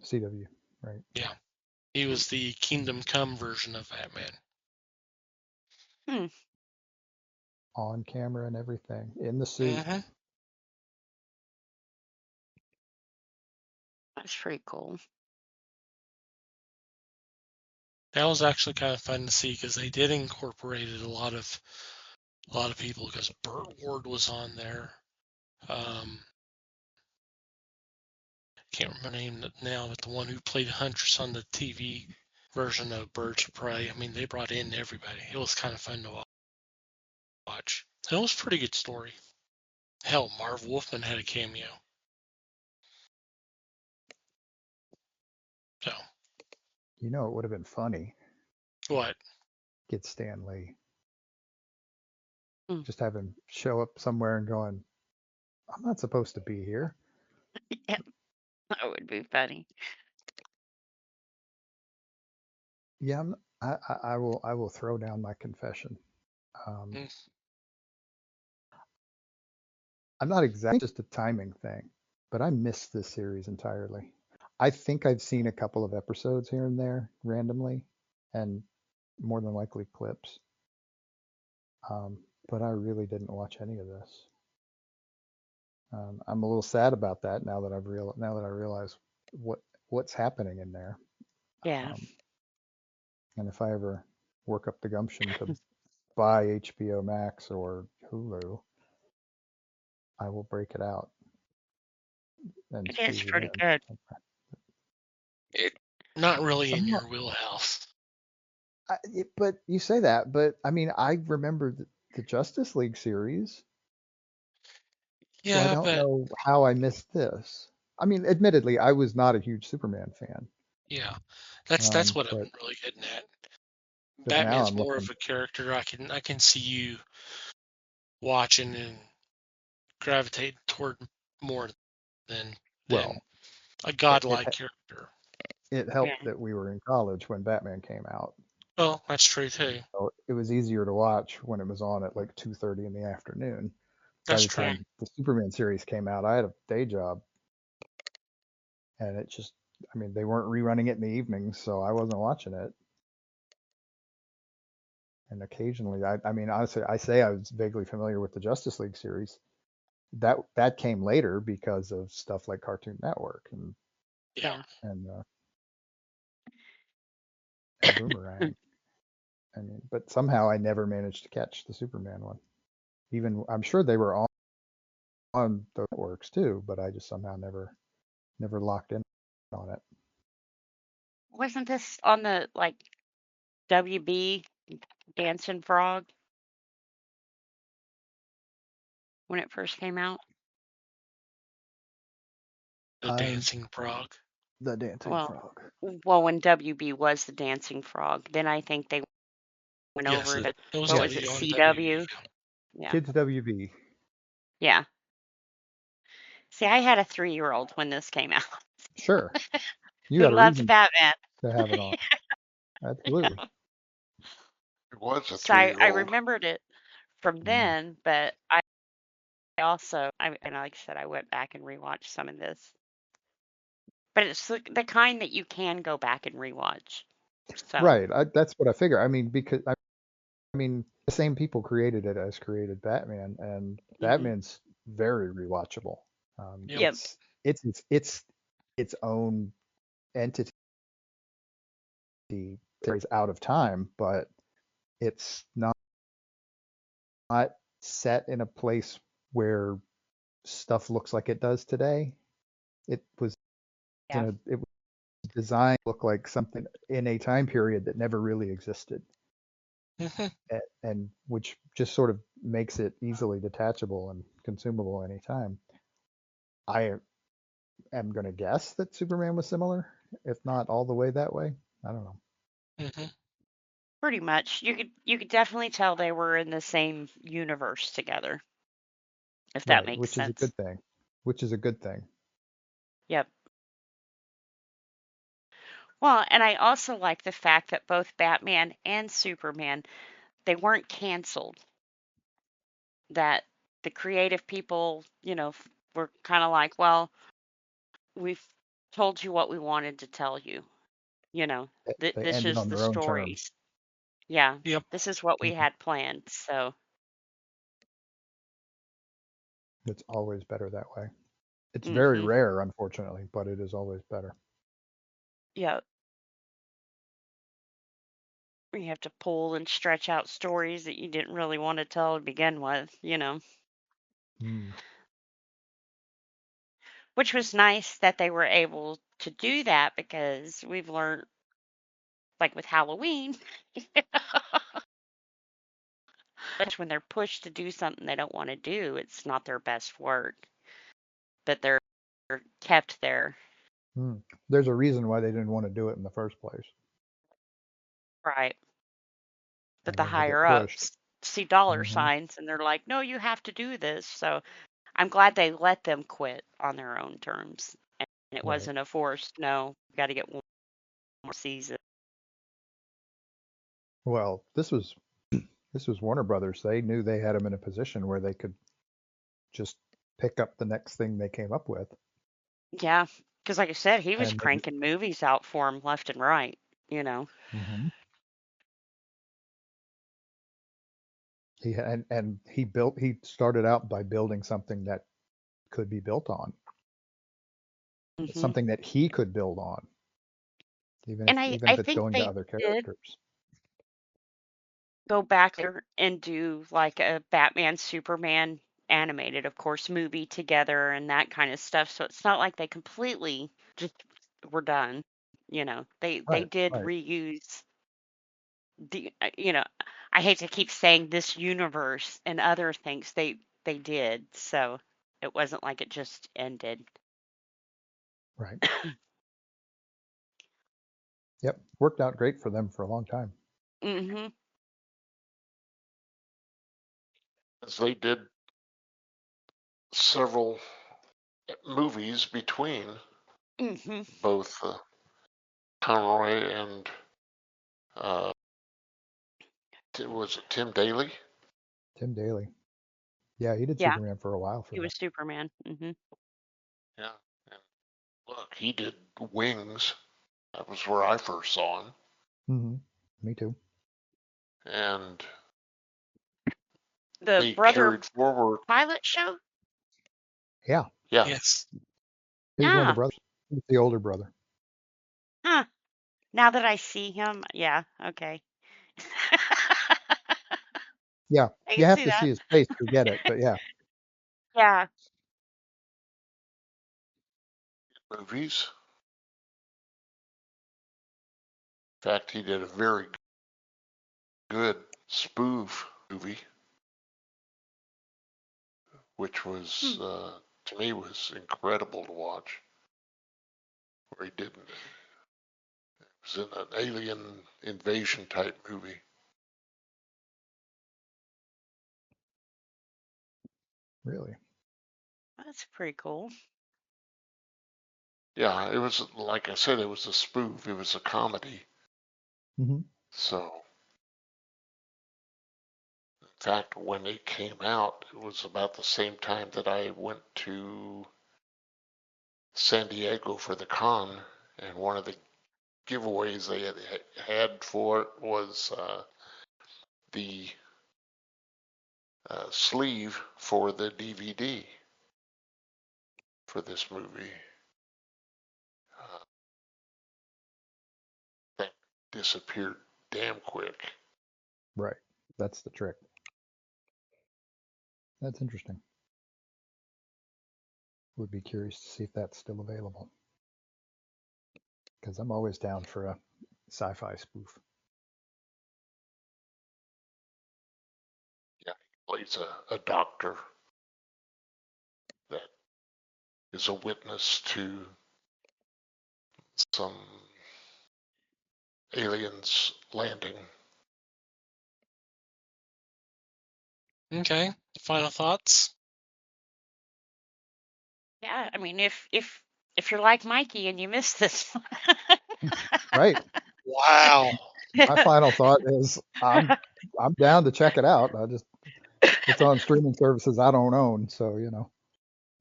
the CW, right? Yeah, he was the Kingdom Come version of Batman. Hmm. On camera and everything, in the suit. Mm-hmm. That's pretty cool. That was actually kind of fun to see because they did incorporate a lot of people because Burt Ward was on there. Can't remember the name now, but the one who played Huntress on the TV version of Birds of Prey. I mean, they brought in everybody. It was kind of fun to watch. And it was a pretty good story. Hell, Marv Wolfman had a cameo. So, You know, it would have been funny. what? Get Stan Lee. Hmm. Just have him show up somewhere and going, I'm not supposed to be here. Yep. That would be funny. Yeah, I will throw down my confession. Um, Mm. I'm not exactly just a timing thing, but I missed this series entirely. I think I've seen a couple of episodes here and there randomly, and more than likely clips. But I really didn't watch any of this. I'm a little sad about that now that I realize what's happening in there. Yeah. And if I ever work up the gumption to buy HBO Max or Hulu, I will break it out and It is squeeze it pretty in. good. Not really in Somewhat, your wheelhouse. but you say that, but I mean, I remember the Justice League series, so I Yeah, don't but know how I missed this. I mean, admittedly, I was not a huge Superman fan, yeah, that's what I'm but really getting at. now Batman's I'm more looking. of a character I can see you watching and gravitate toward more than Well, a it it, godlike character. it Yeah. helped that we were in college when Batman came out. Well, that's true too. So it was easier to watch when it was on at like 2:30 in the afternoon. By That's the true. time the Superman series came out, I had a day job, and it just, I mean, they weren't rerunning it in the evenings, so I wasn't watching it. And occasionally, I mean, honestly, I say I was vaguely familiar with the Justice League series. That came later because of stuff like Cartoon Network Yeah. Yeah. and uh, and Boomerang. I mean, but somehow I never managed to catch the Superman one. Even I'm sure they were on the networks too, but I just somehow never locked in on it. Wasn't this on the like WB Dancing Frog when it first came out? The I dancing frog. The Dancing Well, Frog. when WB was the Dancing Frog, then I think they went Yes, over to it was what Yeah, was it, on CW? WB. Yeah. Kids WB. Yeah. See, I had a 3-year-old when this came out Sure, you who had a loved reason Batman. to have it on. Absolutely. It was a So I 3-year-old. remembered it from Mm. then, but I also, and like I said, I went back and rewatched some of this. But it's the kind that you can go back and rewatch. So, Right. That's what I figure. I mean, because I mean, the same people created it as created Batman, and mhm. Batman's very rewatchable. Yep. Yep. Its own entity that is out of time, but it's not set in a place where stuff looks like it does today. It was Yeah. it was designed to look like something in a time period that never really existed, Mhm. and which just sort of makes it easily detachable and consumable anytime. I am going to guess that Superman was similar, if not all the way that way. I don't know. Mhm. Pretty much. You could definitely tell they were in the same universe together, if that Right, makes which is a sense. good thing. Which is a good thing. Yep. Well, and I also like the fact that both Batman and Superman, they weren't canceled. That the creative people, were kind of like, well, we've told you what we wanted to tell you. They This ended is on the their own terms. stories. Yeah, Yep. this is what we Mhm. had planned. So, It's always better that way. It's very hmm rare, unfortunately, but it is always better. yeah, you have to pull and stretch out stories that you didn't really want to tell to begin with. Mm. Which was nice that they were able to do that because we've learned, like with Halloween, when they're pushed to do something they don't want to do, it's not their best work, but they're kept there. Mm. There's a reason why they didn't want to do it in the first place, Right. But and the then they get higher pushed. ups see dollar Hmm. signs and they're like, no, you have to do this. So I'm glad they let them quit on their own terms. And it Right. wasn't a forced, no, you got to get one more season. Well, this was Warner Brothers. They knew they had him in a position where they could just pick up the next thing they came up with, Yeah. Because, like I said, he was and they. cranking movies out for him left and right, you know. Mhm. He started out by building something that could be built on, hmm something that he could build on, even if And even I if it's think going to they other did characters. go back there and do like a Batman Superman animated, of course, movie together and that kind of stuff. So it's not like they completely just were done. They Right, did right. reuse the. I hate to keep saying this universe and other things they did. So it wasn't like it just ended. Right. Yep. Worked out great for them for a long time. Mhm. As they did several movies between Mhm. both Conroy and uh, was it Tim Daly? Tim Daly. Yeah, he did Yeah, Superman for a while for he them. was Superman. Mhm. Yeah. And look, he did Wings. That was where I first saw him. Hmm. Me too. And The they brother carried forward. pilot show? Yeah, Yeah, Yes. he was one of the Ah, brothers. He was the older brother. huh. Now that I see him, yeah, okay. Yeah, I you can have see to see that. his face to get it, but yeah. Yeah. movies. In fact, he did a very good spoof movie, which Hmm. was to me was incredible to watch. Where he did it was in an alien invasion type movie. Really. That's pretty cool. Yeah, it was like I said, it was a spoof. It was a comedy. Hmm. So, in fact, when it came out, it was about the same time that I went to San Diego for the con, and one of the giveaways they had for it was the sleeve for the DVD for this movie. That disappeared damn quick. Right. That's the trick. That's interesting. Would be curious to see if that's still available, because I'm always down for a sci-fi spoof. Yeah, he plays a doctor that is a witness to some aliens landing. Okay. Final thoughts? Yeah, I mean, if you're like Mikey and you missed this Right. Wow. My final thought is I'm down to check it out. I just It's on streaming services I don't own, so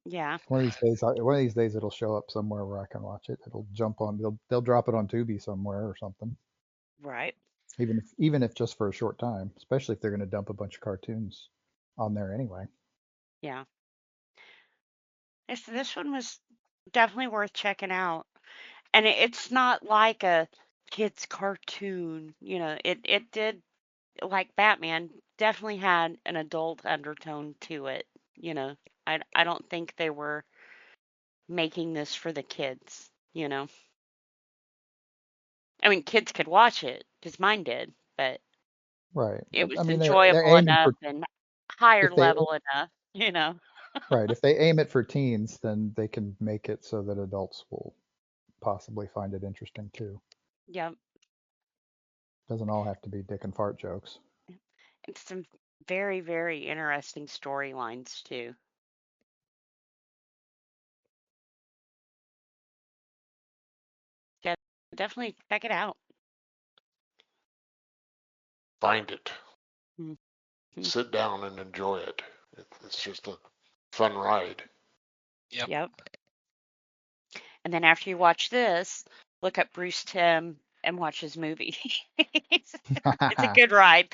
Yeah, one of these days it'll show up somewhere where I can watch it. It'll jump on. They'll drop it on Tubi somewhere or something. right. Even if just for a short time, especially if they're going to dump a bunch of cartoons on there anyway. Yeah. This one was definitely worth checking out. And it's not like a kid's cartoon, it did, like Batman, definitely had an adult undertone to it, you know. I don't think they were making this for the kids. I mean, kids could watch it, because mine did, but Right. it I was mean, they're enjoyable aiming enough for and higher if they level enough. right if they aim it for teens, then they can make it so that adults will possibly find it interesting too. Yep. Doesn't all have to be dick and fart jokes. It's some very, very interesting storylines too. Yeah, definitely check it out. Find it. Mhm. Sit down and enjoy it. It's just a fun ride. Yep. Yep. And then after you watch this, look up Bruce Timm and watch his movie. It's a good ride.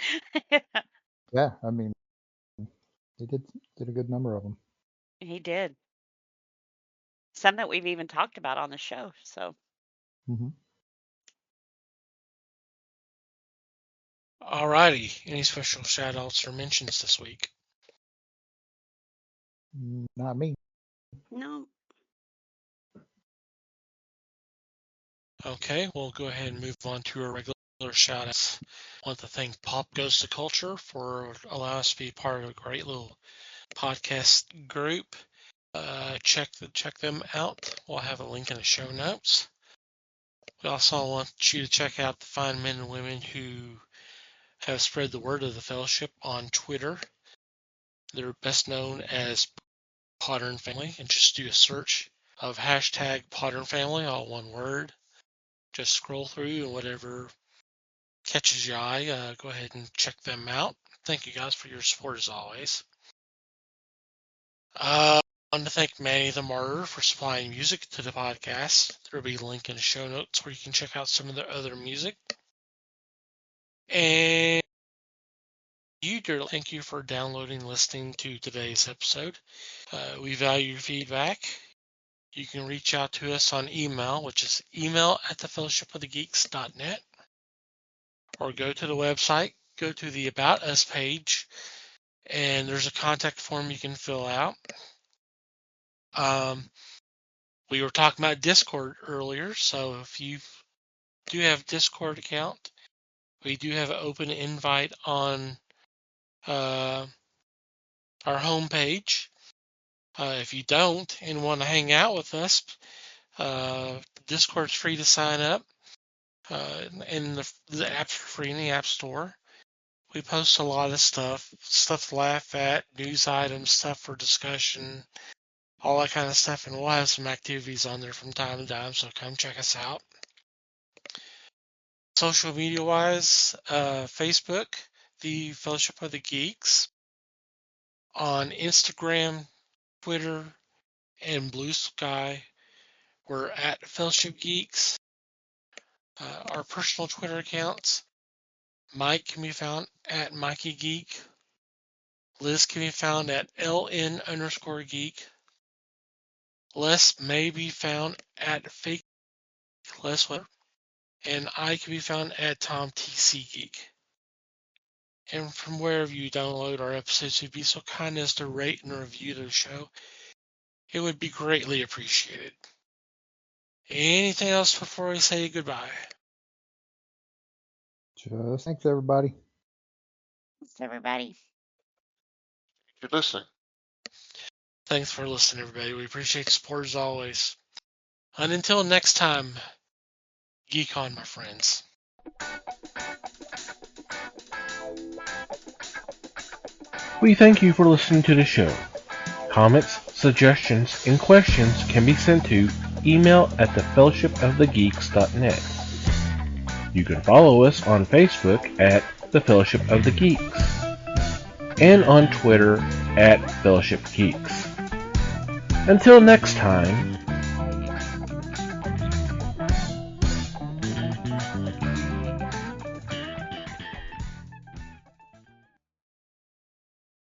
Yeah, I mean, they did a good number of them. He did. Some that we've even talked about on the show. So, Hmm. Alrighty. Any special shout outs or mentions this week? Not me. no. Okay, we'll go ahead and move on to our regular shout outs. I want to thank Pop Goes to Culture for allowing us to be part of a great little podcast group. Check them out. We'll have a link in the show notes. We also want you to check out the fine men and women who have spread the word of the fellowship on Twitter. They're best known as Podern Family, and just do a search of hashtag Podern Family, all one word. Just scroll through, and whatever catches your eye, go ahead and check them out. Thank you guys for your support as always. I want to thank Manny the Martyr for supplying music to the podcast. There will be a link in the show notes where you can check out some of their other music. And you, dear, thank you for downloading and listening to today's episode. We value your feedback. You can reach out to us on email, which is email@thefellowshipofthegeeks.net, or go to the website, go to the About Us page, and there's a contact form you can fill out. We were talking about Discord earlier, so if you do have a Discord account, we do have an open invite on our homepage. If you don't and want to hang out with us, Discord's free to sign up, and the app's free in the App Store. We post a lot of stuff to laugh at, news items, stuff for discussion, all that kind of stuff, and we'll have some activities on there from time to time, so come check us out. Social media wise, Facebook, The Fellowship of the Geeks. On Instagram, Twitter, and Bluesky, we're at Fellowship Geeks. Our personal Twitter accounts, Mike can be found at Mikey Geek. Liz can be found at LN_geek. Les may be found at Fake Les Weber. And I can be found at Tom TC Geek. And from wherever you download our episodes, if you'd be so kind as to rate and review the show, it would be greatly appreciated. Anything else before we say goodbye? Just thanks, everybody. Thanks, everybody. You're listening. Thanks for listening, everybody. We appreciate the support as always. And until next time, geek on, my friends. We thank you for listening to the show. Comments, suggestions, and questions can be sent to email@thefellowshipofthegeeks.net. You can follow us on Facebook at The Fellowship of the Geeks. and on Twitter at Fellowship Geeks. Until next time,